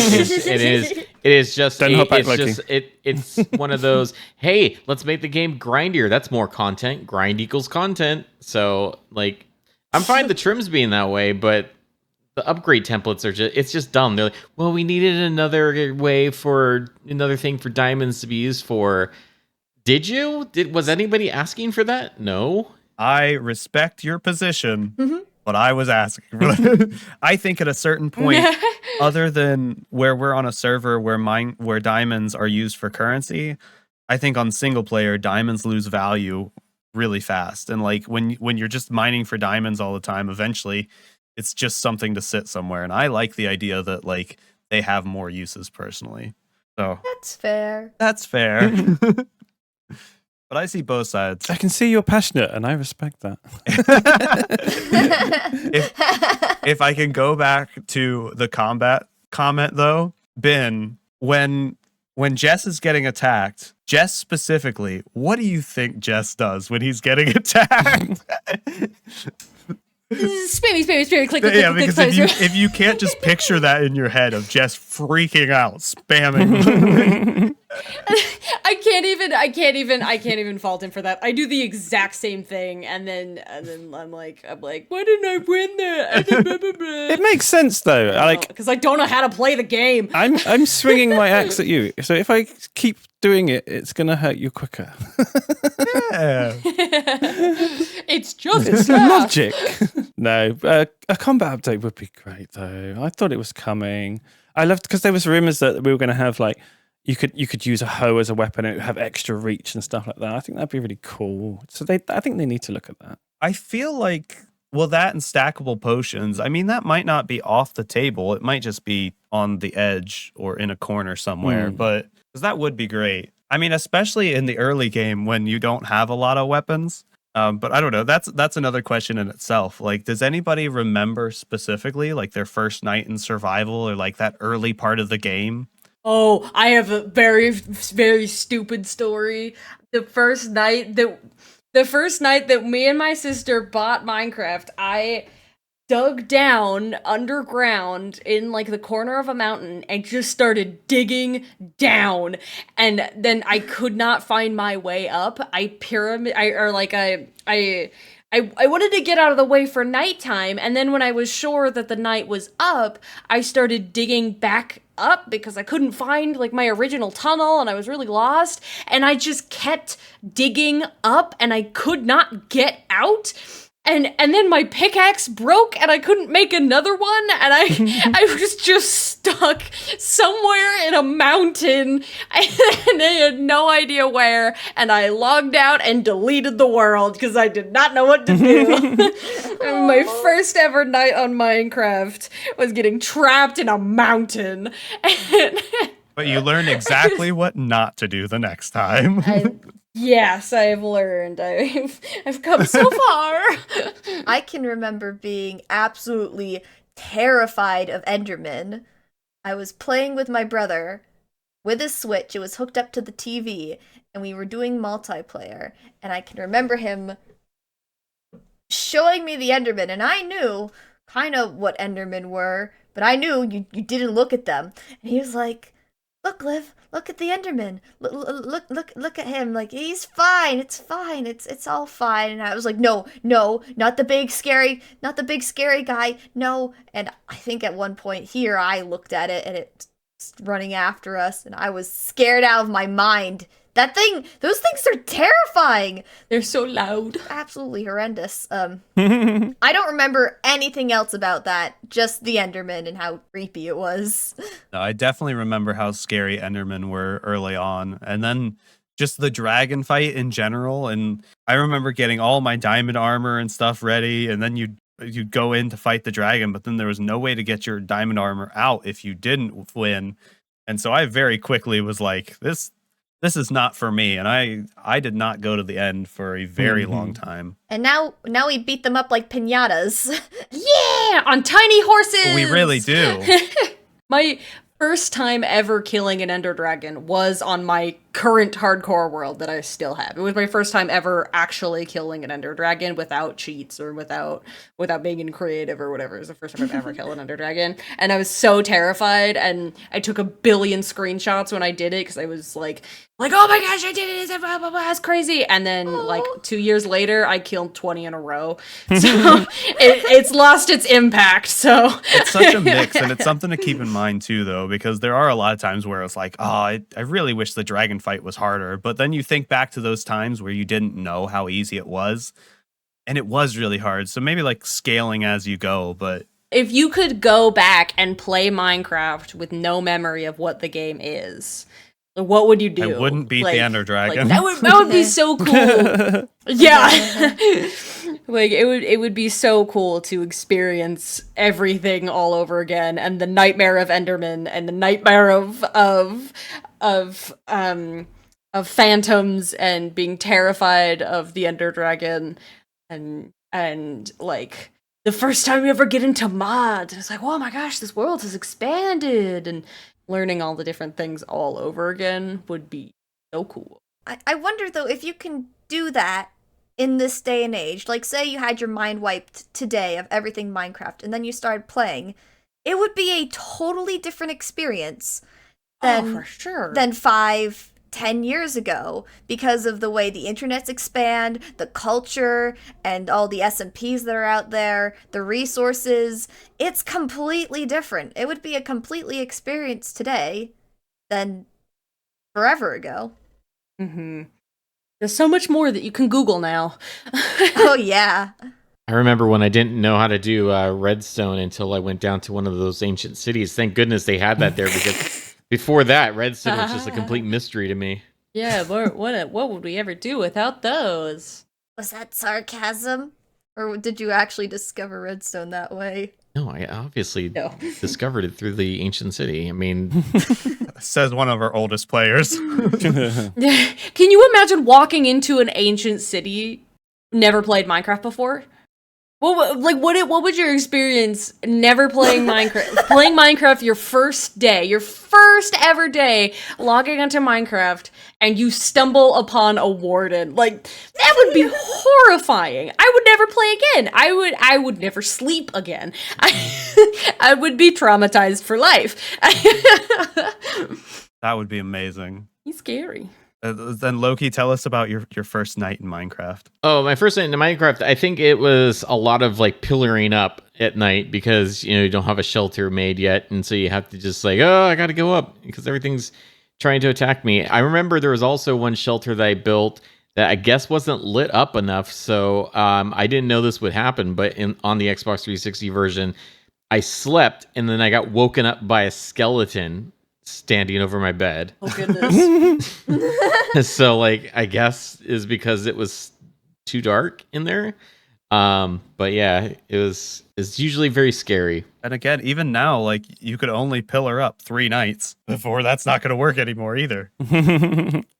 is just it's one of those. Hey, let's make the game grindier. That's more content. Grind equals content. So like, I'm fine the trims being that way, but the upgrade templates are just dumb. They're like, well, we needed another thing for diamonds to be used for. Was anybody asking for that? No. I respect your position, but I was asking. I think at a certain point, other than where we're on a server where diamonds are used for currency, I think on single player, diamonds lose value really fast. And like when you're just mining for diamonds all the time, eventually it's just something to sit somewhere. And I like the idea that like they have more uses personally. So That's fair. that's fair. But I see both sides. I can see you're passionate, and I respect that. if I can go back to the combat comment though, Ben, when Jess is getting attacked, Jess specifically, what do you think Jess does when he's getting attacked? Spammy, click, Yeah, click, because click, if you can't just picture that in your head of Jess freaking out, spamming. I can't even fault him for that. I do the exact same thing, and then I'm like, why didn't I win that? It makes sense though. Because I don't know how to play the game. I'm swinging my axe at you, so if I keep doing it, it's gonna hurt you quicker. Yeah. It's just It's math. logic. No, a combat update would be great though. I thought it was coming. I loved because there was rumors that we were going to have like you could use a hoe as a weapon and it would have extra reach and stuff like that. I think that'd be really cool. So I think they need to look at that. I feel like, well, that and stackable potions, I mean, that might not be off the table. It might just be on the edge or in a corner somewhere, but 'cause that would be great. I mean, especially in the early game when you don't have a lot of weapons. But I don't know. That's another question in itself. Like, does anybody remember specifically like their first night in survival or like that early part of the game? Oh, I have a very, very stupid story. The first night that me and my sister bought Minecraft, I dug down underground in like the corner of a mountain and just started digging down, and then I could not find my way up. I wanted to get out of the way for nighttime, and then when I was sure that the night was up, I started digging back up because I couldn't find like my original tunnel and I was really lost, and I just kept digging up and I could not get out. And then my pickaxe broke and I couldn't make another one, and I was just stuck somewhere in a mountain and I had no idea where, and I logged out and deleted the world because I did not know what to do. And my first ever night on Minecraft was getting trapped in a mountain. But you learned exactly what not to do the next time. Yes, I've learned. I've come so far. I can remember being absolutely terrified of Enderman. I was playing with my brother with a Switch. It was hooked up to the TV, and we were doing multiplayer. And I can remember him showing me the Enderman, and I knew kind of what Endermen were, but I knew you didn't look at them. And he was like, "Look, Liv, look at the Enderman. Look at him. Like, he's fine. It's fine. It's all fine." And I was like, "No, not the big scary guy. No." And I think at one point here, I looked at it and it's running after us, and I was scared out of my mind. Those things are terrifying. They're so loud. Absolutely horrendous. I don't remember anything else about that, just the Enderman and how creepy it was. No, I definitely remember how scary Endermen were early on. And then just the dragon fight in general. And I remember getting all my diamond armor and stuff ready. And then you'd go in to fight the dragon, but then there was no way to get your diamond armor out if you didn't win. And so I very quickly was like, this is not for me, and I did not go to the end for a very long time. And now we beat them up like piñatas. Yeah, on tiny horses. We really do. My first time ever killing an ender dragon was on my current hardcore world that I still have. It was my first time ever actually killing an ender dragon without cheats or without being in creative or whatever. It was the first time I've ever killed an ender dragon, and I was so terrified, and I took a billion screenshots when I did it because I was like, oh my gosh, I did it! That's crazy. And then like 2 years later, I killed 20 in a row. So it's lost its impact. So it's such a mix, and it's something to keep in mind too, though, because there are a lot of times where it's like, I really wish the dragon fight was harder. But then you think back to those times where you didn't know how easy it was, and it was really hard. So maybe like scaling as you go. But if you could go back and play Minecraft with no memory of what the game is, what would you do? I wouldn't beat the Ender Dragon. Like, that would be so cool. Yeah. Like it would be so cool to experience everything all over again, and the nightmare of Enderman and the nightmare of phantoms and being terrified of the Ender Dragon, and like the first time you ever get into mod, it's like, oh my gosh, this world has expanded, and learning all the different things all over again would be so cool. I wonder, though, if you can do that in this day and age. Like, say you had your mind wiped today of everything Minecraft, and then you started playing. It would be a totally different experience for sure. than 5-10 years ago, because of the way the internet's expand, the culture, and all the SMPs that are out there, the resources. It's completely different. It would be a completely experience today than forever ago. Mm-hmm. There's so much more that you can Google now. Oh yeah. I remember when I didn't know how to do redstone until I went down to one of those ancient cities. Thank goodness they had that there, because before that, redstone was just a complete mystery to me. Yeah, what would we ever do without those? Was that sarcasm? Or did you actually discover redstone that way? No, I obviously No. discovered it through the ancient city. I mean, Says one of our oldest players. Can you imagine walking into an ancient city, never played Minecraft before? What would your experience never playing Minecraft? Playing Minecraft your first ever day, logging onto Minecraft, and you stumble upon a warden. Like, that would be horrifying. I would never play again. I would never sleep again. I would be traumatized for life. That would be amazing. He's scary. Then Loki, tell us about your first night in Minecraft. oh, my first night in Minecraft, I think it was a lot of like pillaring up at night because, you don't have a shelter made yet. And so you have to just like, oh, I got to go up because everything's trying to attack me. I remember there was also one shelter that I built that I guess wasn't lit up enough. So I didn't know this would happen. But on the Xbox 360 version, I slept and then I got woken up by a skeleton standing over my bed. Oh, goodness. So like, I guess is because it was too dark in there. But yeah, it's usually very scary. And again, even now, like, you could only pillar up 3 nights before that's not going to work anymore either.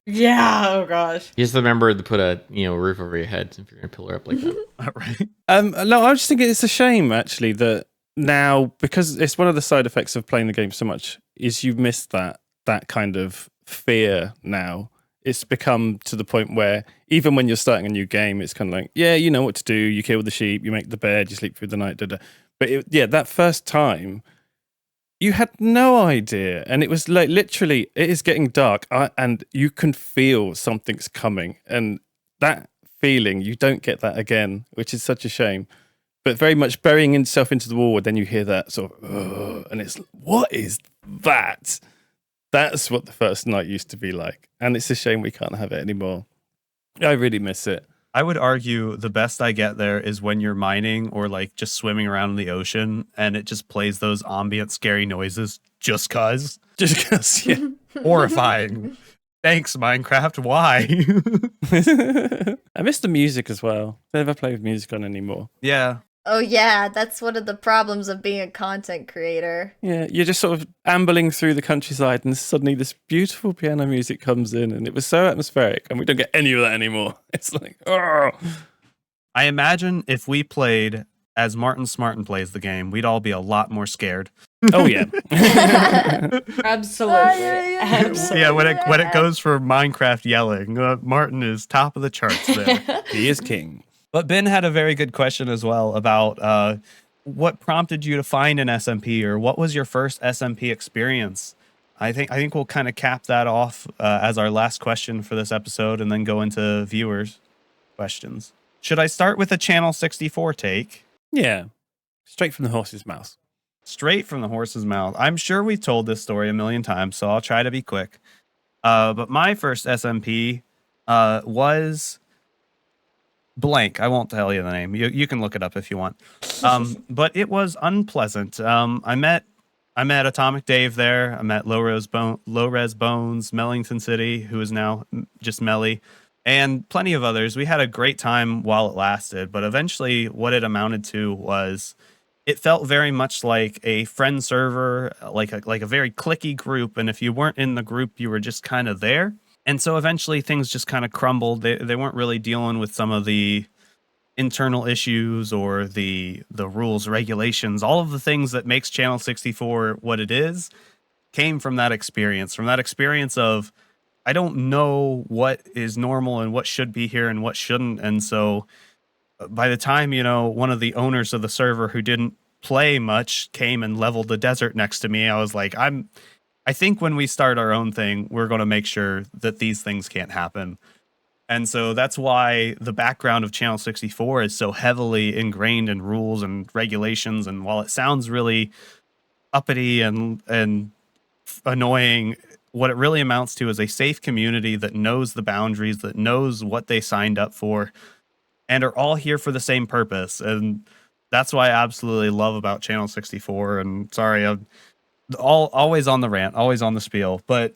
Yeah, oh gosh. You just remember to put a roof over your head if you're gonna pillar up like that. Right? No, I was just thinking it's a shame actually that now, because it's one of the side effects of playing the game so much, is you miss that kind of fear now. It's become to the point where even when you're starting a new game, it's kind of like, yeah, you know what to do. You kill the sheep, you make the bed, you sleep through the night. But that first time, you had no idea. And it was like literally, it is getting dark and you can feel something's coming. And that feeling, you don't get that again, which is such a shame. But very much burying itself into the wall, and then you hear that sort of, and it's, what is that? That's what the first night used to be like. And it's a shame we can't have it anymore. I really miss it. I would argue the best I get there is when you're mining or like just swimming around in the ocean and it just plays those ambient scary noises just cause. Just because, yeah. Horrifying. Thanks, Minecraft. Why? I miss the music as well. I never play with music on anymore. Yeah. Oh yeah, that's one of the problems of being a content creator. Yeah, you're just sort of ambling through the countryside and suddenly this beautiful piano music comes in and it was so atmospheric and we don't get any of that anymore. It's like, oh. I imagine if we played as Martin Smartin plays the game, we'd all be a lot more scared. Oh, yeah. Absolutely. Absolutely. Yeah, when it goes for Minecraft yelling, Martin is top of the charts there. He is king. But Ben had a very good question as well about what prompted you to find an SMP, or what was your first SMP experience? I think we'll kind of cap that off as our last question for this episode, and then go into viewers' questions. Should I start with a Ch64 take? Yeah. Straight from the horse's mouth. Straight from the horse's mouth. I'm sure we've told this story a million times, so I'll try to be quick. But my first SMP was blank. I won't tell you the name. You can look it up if you want. But it was unpleasant. I met Atomic Dave there. I met Low Res Bones, Mellington City, who is now just Melly, and plenty of others. We had a great time while it lasted, but eventually what it amounted to was, it felt very much like a friend server, like a very cliquey group, and if you weren't in the group, you were just kind of there. And so eventually things just kind of crumbled. They weren't really dealing with some of the internal issues or the rules, regulations, all of the things that makes Channel 64 what it is, came from that experience of, I don't know what is normal and what should be here and what shouldn't. And so by the time, one of the owners of the server who didn't play much came and leveled the desert next to me, I was like, I think when we start our own thing, we're going to make sure that these things can't happen. And so that's why the background of Channel 64 is so heavily ingrained in rules and regulations. And while it sounds really uppity and annoying, what it really amounts to is a safe community that knows the boundaries, that knows what they signed up for, and are all here for the same purpose. And that's what I absolutely love about Channel 64. And sorry, I'm always on the rant, always on the spiel, but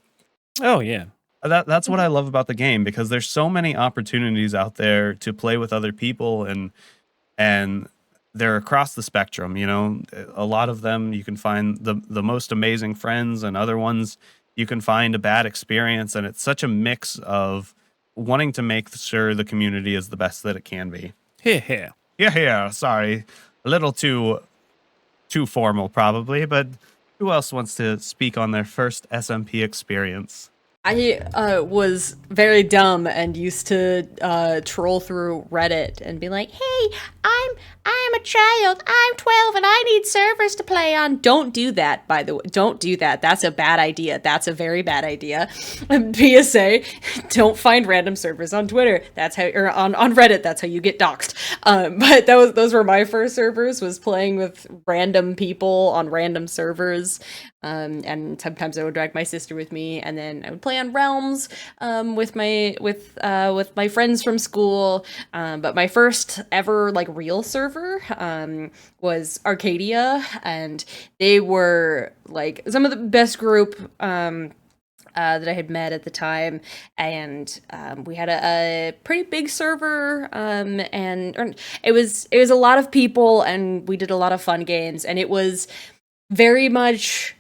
Oh yeah. that's what I love about the game, because there's so many opportunities out there to play with other people, and they're across the spectrum. You know, a lot of them you can find the most amazing friends, and other ones you can find a bad experience, and it's such a mix of wanting to make sure the community is the best that it can be. Here. Yeah, sorry, a little too formal probably, but who else wants to speak on their first SMP experience? I was very dumb and used to troll through Reddit and be like, "Hey, I'm a child. I'm 12 and I need servers to play on." Don't do that, by the way. Don't do that. That's a bad idea. That's a very bad idea. PSA: don't find random servers on Twitter. That's how, or on Reddit. That's how you get doxxed. But those were my first servers. Was playing with random people on random servers. And sometimes I would drag my sister with me, and then I would play on Realms with my friends from school. But my first ever like real server was Arcadia, and they were like some of the best group that I had met at the time, and we had a pretty big server, and it was a lot of people, and we did a lot of fun games, and it was very much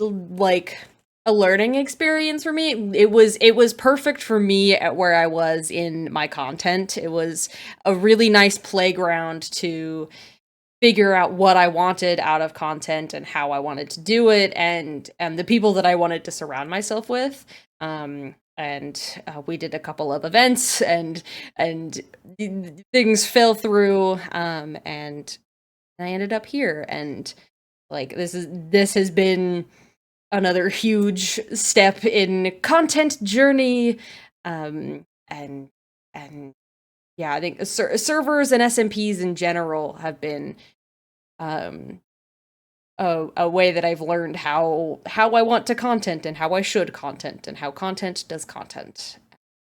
like a learning experience for me. It was perfect for me at where I was in my content. It was a really nice playground to figure out what I wanted out of content and how I wanted to do it, and the people that I wanted to surround myself with. And we did a couple of events, and things fell through, and I ended up here. And like this has been another huge step in content journey, and yeah, I think servers and SMPs in general have been a way that I've learned how I want to content, and how I should content, and how content does content.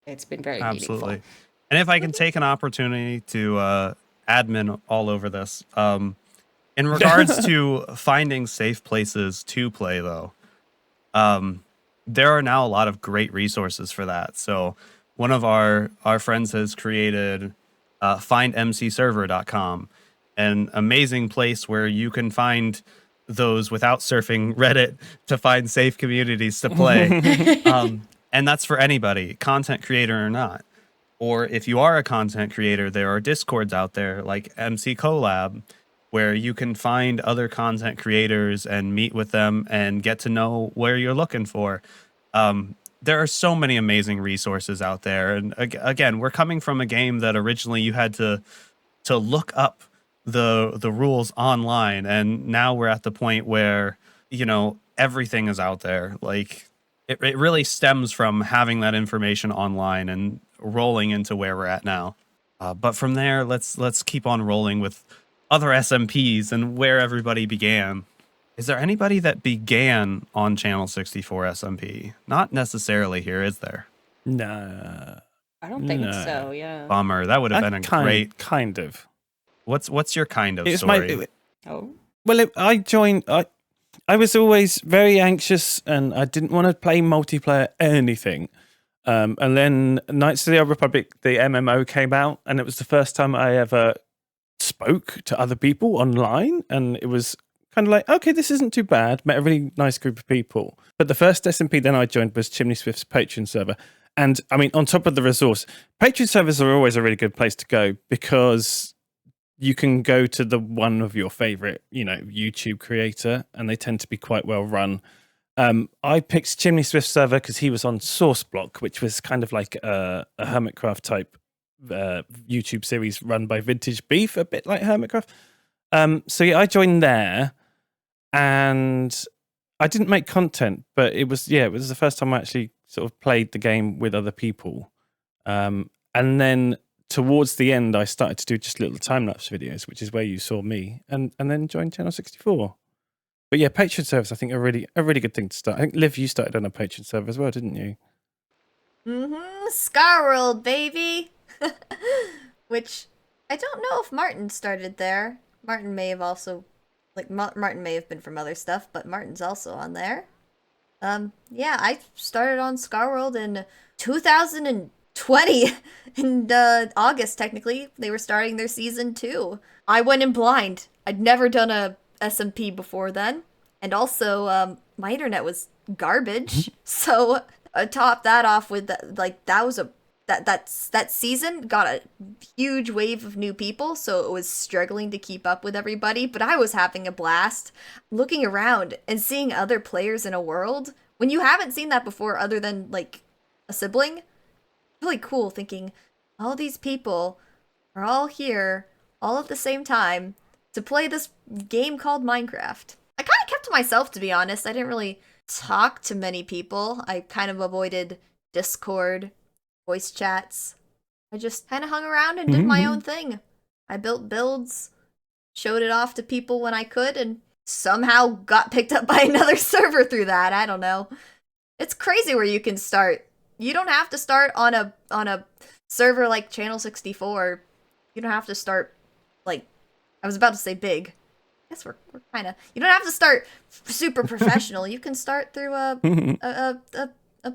It's been very Absolutely. meaningful. And if I can take an opportunity to admin all over this, in regards to finding safe places to play, though, there are now a lot of great resources for that. So one of our friends has created findmcserver.com, an amazing place where you can find those without surfing Reddit to find safe communities to play. And that's for anybody, content creator or not. Or if you are a content creator, there are Discords out there like MC Collab, where you can find other content creators and meet with them and get to know where you're looking for. There are so many amazing resources out there. And again, we're coming from a game that originally you had to look up the rules online, and now we're at the point where, you know, everything is out there. Like it really stems from having that information online and rolling into where we're at now. But from there, let's keep on rolling with other SMPs and where everybody began. Is there anybody that began on Channel 64 SMP? Not necessarily here, is there? No. I don't think No. so. Yeah. Bummer. That would have been a great. Kind of. What's your kind of It's story? Oh. Well, I joined. I was always very anxious, and I didn't want to play multiplayer anything. And then Knights of the Old Republic, the MMO, came out, and it was the first time I ever spoke to other people online, and it was kind of like, okay, this isn't too bad. Met a really nice group of people. But the first SMP then I joined was Chimney Swift's Patreon server. And I mean, on top of the resource, Patreon servers are always a really good place to go, because you can go to the one of your favorite, YouTube creator, and they tend to be quite well run. I picked Chimney Swift server because he was on Source Block, which was kind of like a Hermitcraft type YouTube series run by Vintage Beef, a bit like Hermitcraft. So yeah, I joined there, and I didn't make content, but it was the first time I actually sort of played the game with other people. And then towards the end, I started to do just little time lapse videos, which is where you saw me, and then joined Channel 64. But yeah, Patreon servers I think are a really good thing to start. I think Liv, you started on a Patreon server as well, didn't you? Scarworld, baby! Which, I don't know if Martin started there. Martin may have also, Martin may have been from other stuff, but Martin's also on there. Yeah, I started on Scarworld in 2020. In August, technically. They were starting their season 2. I went in blind. I'd never done a SMP before then. And also, my internet was garbage. So, top that off with, that was that season got a huge wave of new people, so it was struggling to keep up with everybody, but I was having a blast looking around and seeing other players in a world when you haven't seen that before other than like a sibling. Really cool thinking all these people are all here all at the same time to play this game called Minecraft. I kind of kept to myself, to be honest. I didn't really talk to many people. I kind of avoided Discord, voice chats. I just kind of hung around and did my own thing. I built builds, showed it off to people when I could, and somehow got picked up by another server through that. I don't know. It's crazy where you can start. You don't have to start on a server like Ch64. You don't have to start like, I was about to say big. I guess we're kind of. You don't have to start super professional. You can start through a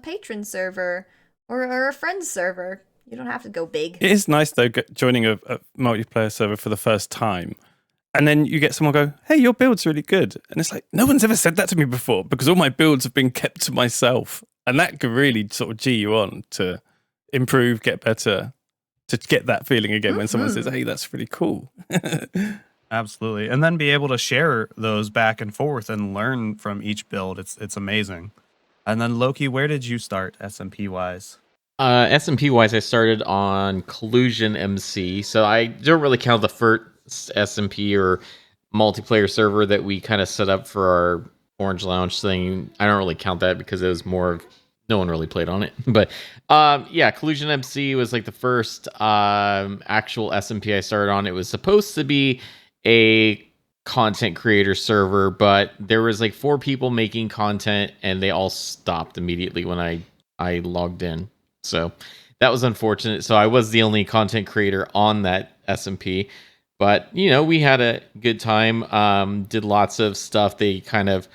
patron server. Or a friend's server. You don't have to go big. It is nice, though, joining a multiplayer server for the first time. And then you get someone go, hey, your build's really good. And it's like, no one's ever said that to me before because all my builds have been kept to myself. And that can really sort of G you on to improve, get better, to get that feeling again when someone says, hey, that's really cool. Absolutely. And then be able to share those back and forth and learn from each build. It's amazing. And then Loki, where did you start SMP wise? SMP wise, I started on Collusion MC, so I don't really count the first SMP or multiplayer server that we kind of set up for our Orange Lounge thing. I don't really count that because it was more of no one really played on it. But yeah, Collusion MC was like the first actual SMP I started on. It was supposed to be a content creator server, but there was like 4 people making content and they all stopped immediately when I logged in. So that was unfortunate. So I was the only content creator on that SMP, but you know, we had a good time. Did lots of stuff. They kind of,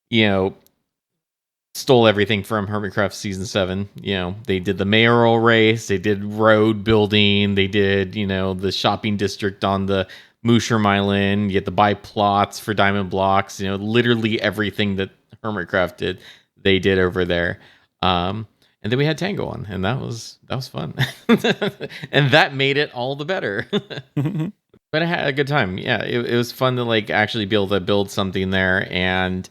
you know, stole everything from Hermitcraft Season 7. You know, they did the mayoral race, they did road building, they did, you know, the shopping district on the Mushroom Island. You had to buy plots for diamond blocks. You know, literally everything that Hermitcraft did, they did over there. And then we had Tango on, and that was fun, and that made it all the better. But I had a good time. Yeah, it was fun to like actually be able to build something there, and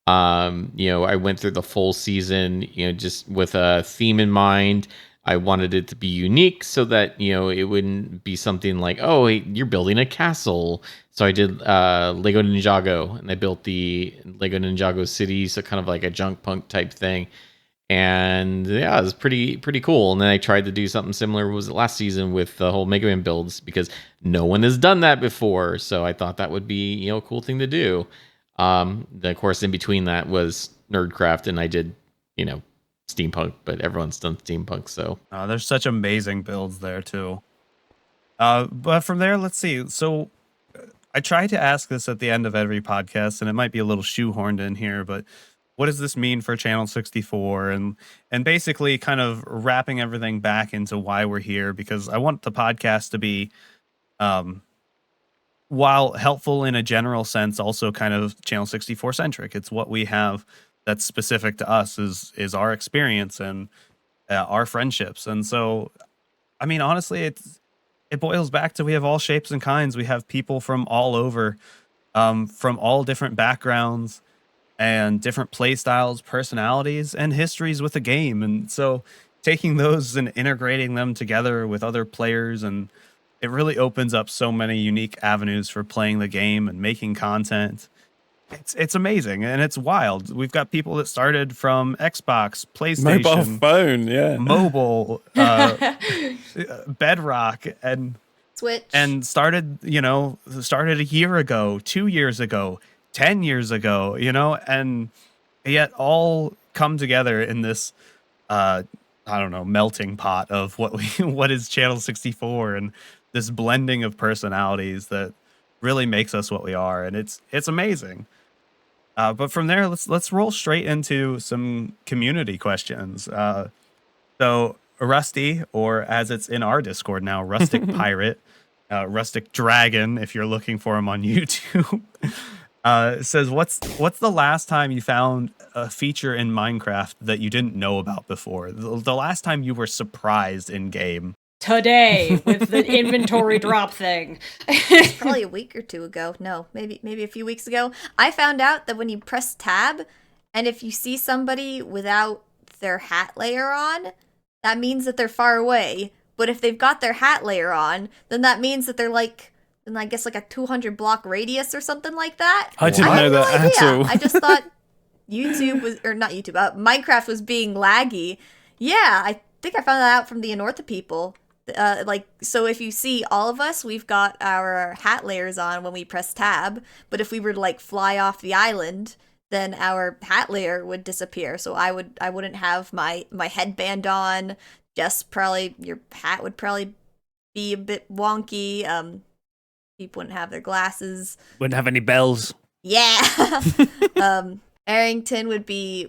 you know, I went through the full season, you know, just with a theme in mind. I wanted it to be unique so that, you know, it wouldn't be something like, oh, hey, you're building a castle. So I did Lego Ninjago, and I built the Lego Ninjago city, so kind of like a junk punk type thing. And yeah, it was pretty cool. And then I tried to do something similar, was it last season, with the whole Mega Man builds, because no one has done that before. So I thought that would be, you know, a cool thing to do. Then of course, in between that was Nerdcraft, and I did, you know, steampunk, but everyone's done steampunk, so There's such amazing builds there too. But from there, let's see. So I try to ask this at the end of every podcast, and it might be a little shoehorned in here, but what does this mean for Channel 64? And basically kind of wrapping everything back into why we're here, because I want the podcast to be, while helpful in a general sense, also kind of Channel 64 centric. It's what we have that's specific to us, is our experience and our friendships. And so, I mean, honestly, it boils back to we have all shapes and kinds. We have people from all over, from all different backgrounds and different play styles, personalities, and histories with the game. And so taking those and integrating them together with other players, and it really opens up so many unique avenues for playing the game and making content. It's amazing, and it's wild. We've got people that started from Xbox, PlayStation, Mobile phone, yeah. mobile, Bedrock, and Switch. and started a year ago, 2 years ago, 10 years ago, and yet all come together in this I don't know, melting pot of what is Channel 64, and this blending of personalities that really makes us what we are, and it's amazing. But from there, let's roll straight into some community questions. So Rusty, or as it's in our Discord now, Rustic Pirate, Rustic Dragon, if you're looking for him on YouTube, says, what's the last time you found a feature in Minecraft that you didn't know about before? The last time you were surprised in game? Today with the inventory drop thing. Probably a week or two ago. No, maybe a few weeks ago. I found out that when you press tab, and if you see somebody without their hat layer on, that means that they're far away. But if they've got their hat layer on, then that means that they're like, I guess like a 200 block radius or something like that. I didn't know that at all. I just thought YouTube was, or not YouTube, Minecraft was being laggy. Yeah, I think I found that out from the Anortha people. So if you see all of us, we've got our hat layers on when we press tab, but if we were to like fly off the island, then our hat layer would disappear. So I wouldn't have my headband on. Jess, probably your hat would probably be a bit wonky. People wouldn't have their glasses. Wouldn't have any bells. Yeah. Arrington would be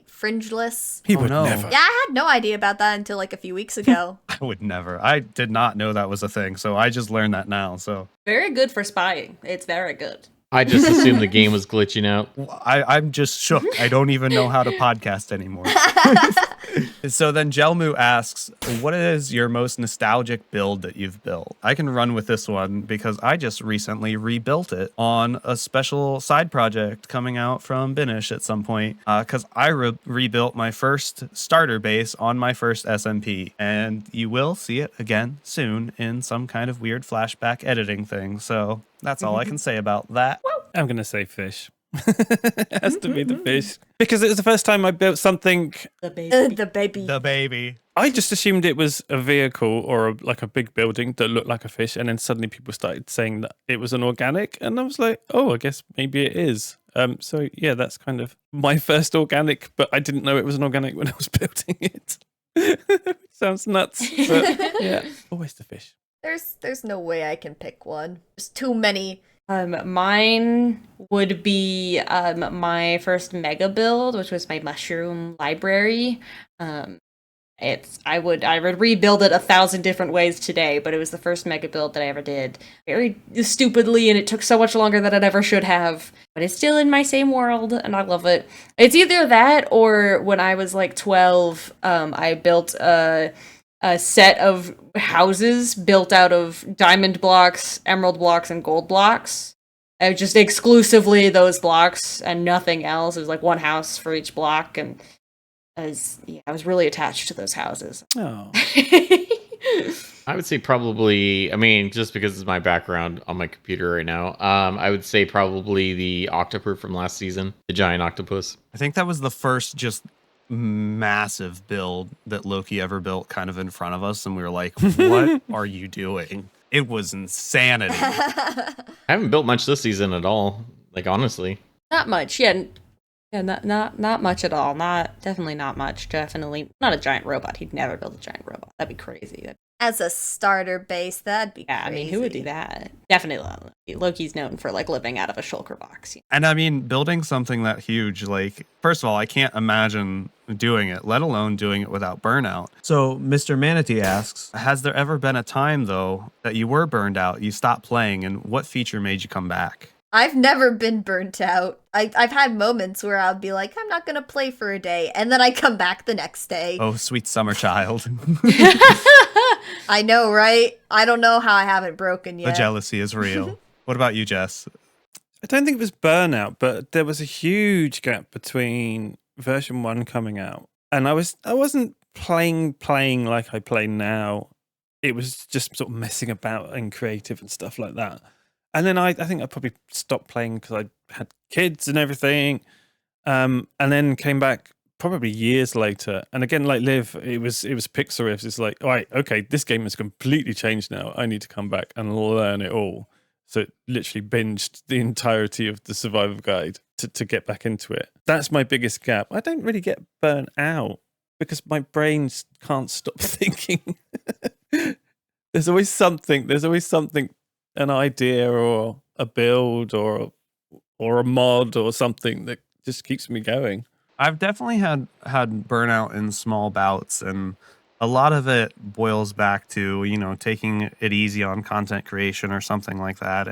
fringeless. He would no. never. Yeah, I had no idea about that until like a few weeks ago. I would never. I did not know that was a thing, so I just learned that now. So Very good for spying. It's very good. I just assumed the game was glitching out. I'm just shook. I don't even know how to podcast anymore. So then Jelmu asks, what is your most nostalgic build that you've built? I can run with this one because I just recently rebuilt it on a special side project coming out from Binish at some point, because I rebuilt my first starter base on my first SMP, and you will see it again soon in some kind of weird flashback editing thing. So that's all I can say about that. I'm going to say fish. It has to be the fish. Because it was the first time I built something. The baby. The baby. The baby. I just assumed it was a vehicle or like a big building that looked like a fish. And then suddenly people started saying that it was an organic. And I was like, oh, I guess maybe it is. So yeah, that's kind of my first organic. But I didn't know it was an organic when I was building it. Sounds nuts. But yeah, always the fish. There's no way I can pick one. There's too many. Mine would be my first mega build, which was my mushroom library. I would rebuild it 1,000 different ways today, but it was the first mega build that I ever did. Very stupidly, and it took so much longer than it ever should have. But it's still in my same world, and I love it. It's either that or when I was like 12, I built a set of houses built out of diamond blocks, emerald blocks, and gold blocks. Just exclusively those blocks and nothing else. It was like one house for each block, and I was really attached to those houses. Oh. I would say probably, I mean, just because it's my background on my computer right now, I would say probably the octopus from last season, the giant octopus. I think that was the first just massive build that Loki ever built kind of in front of us, and we were like, what are you doing? It was insanity. I haven't built much this season at all, like honestly. Not much, yeah. Yeah, not much at all. Definitely not much. Definitely not a giant robot. He'd never build a giant robot. That'd be crazy. As a starter base, that'd be Yeah, crazy. I mean, who would do that? Definitely Loki. Loki's known for like living out of a shulker box. And I mean, building something that huge, like, first of all, I can't imagine doing it, let alone doing it without burnout. So Mr. Manatee asks, has there ever been a time, though, that you were burned out, you stopped playing, and what feature made you come back? I've never been burnt out. I've had moments where I'll be like, I'm not going to play for a day, and then I come back the next day. Oh, sweet summer child. I know, right? I don't know how I haven't broken yet. The jealousy is real. What about you, Jess? I don't think it was burnout, but there was a huge gap between version 1 coming out, and I wasn't playing like I play now. It was just sort of messing about and creative and stuff like that. And then I think I probably stopped playing because I had kids and everything, and then came back probably years later. And again, like Liv, it was Pixel Riffs. It's like, all right, okay, this game has completely changed now. I need to come back and learn it all. So literally binged the entirety of the Survivor Guide to get back into it. That's my biggest gap. I don't really get burnt out because my brain can't stop thinking. There's always something, an idea or a build or a mod or something that just keeps me going. I've definitely had burnout in small bouts, and a lot of it boils back to, taking it easy on content creation or something like that.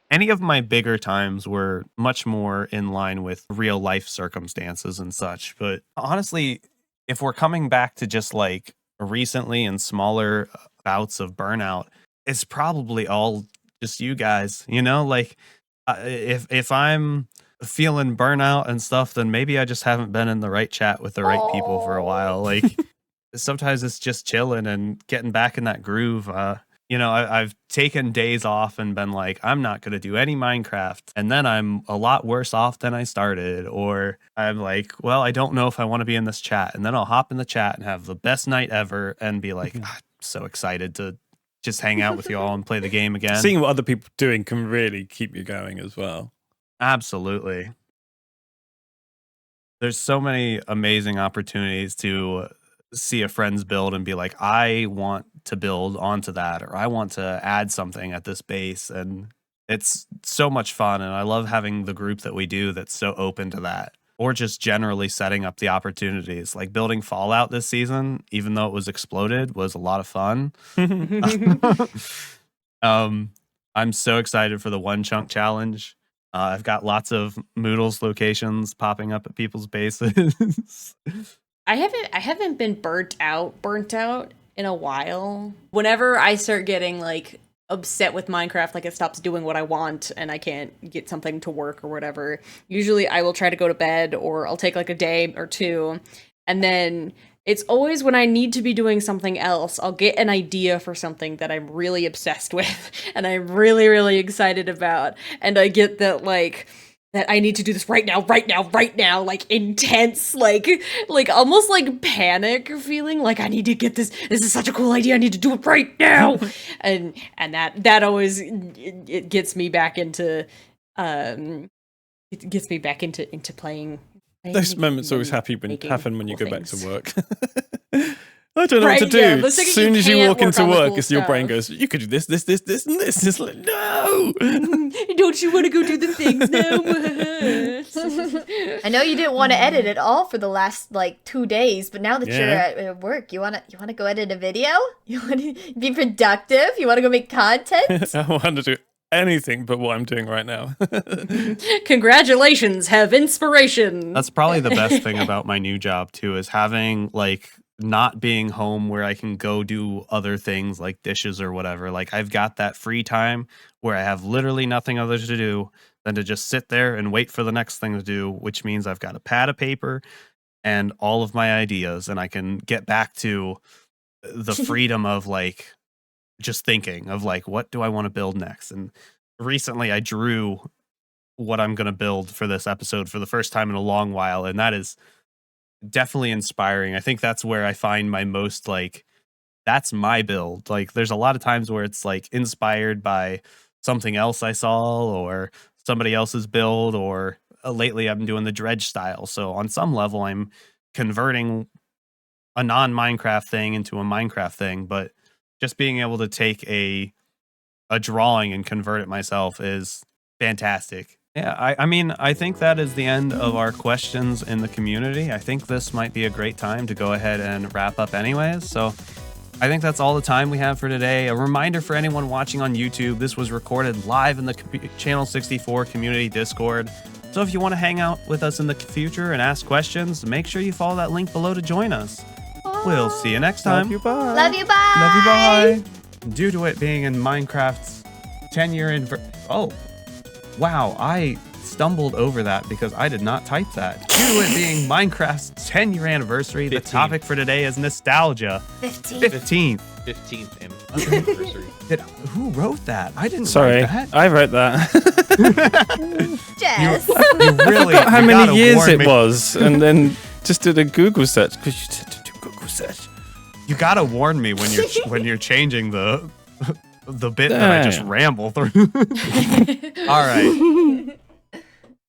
Any of my bigger times were much more in line with real life circumstances and such. But honestly, if we're coming back to just like recently and smaller bouts of burnout, it's probably all just you guys, like if I'm feeling burnout and stuff, then maybe I just haven't been in the right chat with the right people for a while. Like sometimes it's just chilling and getting back in that groove. I've taken days off and been like, I'm not going to do any Minecraft. And then I'm a lot worse off than I started. Or I'm like, well, I don't know if I want to be in this chat. And then I'll hop in the chat and have the best night ever and be like, I'm so excited to just hang out with you all and play the game again. Seeing what other people are doing can really keep you going as well. Absolutely. There's so many amazing opportunities to see a friend's build and be like, I want to build onto that, or I want to add something at this base. And it's so much fun. And I love having the group that we do that's so open to that, or just generally setting up the opportunities. Like building Fallout this season, even though it was exploded, was a lot of fun. I'm so excited for the One Chunk Challenge. I've got lots of Moodles locations popping up at people's bases. I haven't been burnt out in a while. Whenever I start getting like upset with Minecraft, like it stops doing what I want and I can't get something to work or whatever, usually I will try to go to bed, or I'll take like a day or two, and then it's always when I need to be doing something else, I'll get an idea for something that I'm really obsessed with and I'm really, really excited about. And I get that that I need to do this right now, like intense, like almost like panic feeling, like I need to get this. This is such a cool idea. I need to do it right now. and that always it gets me back into into playing. Those moments always happen when you go back to work. I don't know Right, what to do. yeah, the As second soon you as you can't walk work into on the work, cool it's your brain stuff. goes, you could do this, and this. It's like, no. Don't you want to go do the things now? I know you didn't want to edit at all for the last 2 days, but now that you're at work, you wanna go edit a video? You want to be productive? You want to go make content? I want to do anything but what I'm doing right now. Congratulations, have inspiration. That's probably the best thing about my new job too, is having not being home where I can go do other things like dishes or whatever. Like I've got that free time where I have literally nothing other to do than to just sit there and wait for the next thing to do, which means I've got a pad of paper and all of my ideas, and I can get back to the freedom of just thinking of what do I want to build next. And recently I drew what I'm going to build for this episode for the first time in a long while, and that is definitely inspiring. I think that's where I find my most that's my build. There's a lot of times where it's inspired by something else I saw or somebody else's build, or lately I'm doing the dredge style. So on some level I'm converting a non-Minecraft thing into a Minecraft thing, but just being able to take a drawing and convert it myself is fantastic. Yeah, I mean, I think that is the end of our questions in the community. I think this might be a great time to go ahead and wrap up anyways. So I think that's all the time we have for today. A reminder for anyone watching on YouTube, this was recorded live in the Ch64 community Discord. So if you want to hang out with us in the future and ask questions, make sure you follow that link below to join us. We'll see you next time. Love you, bye. Love you, bye. Love you, bye. Due to it being in Minecraft's 10-year anniversary. Oh, wow. I stumbled over that because I did not type that. Due to it being Minecraft's 10-year anniversary, 15th. The topic for today is nostalgia. 15th. 15th anniversary. Who wrote that? I didn't Sorry, write that. I wrote that. Jess. You really, I forgot how you many gotta years warn it me. was, and then just did a Google search because you said to do Google search. You gotta warn me when you're changing the the bit that I just Damn. ramble through. All right.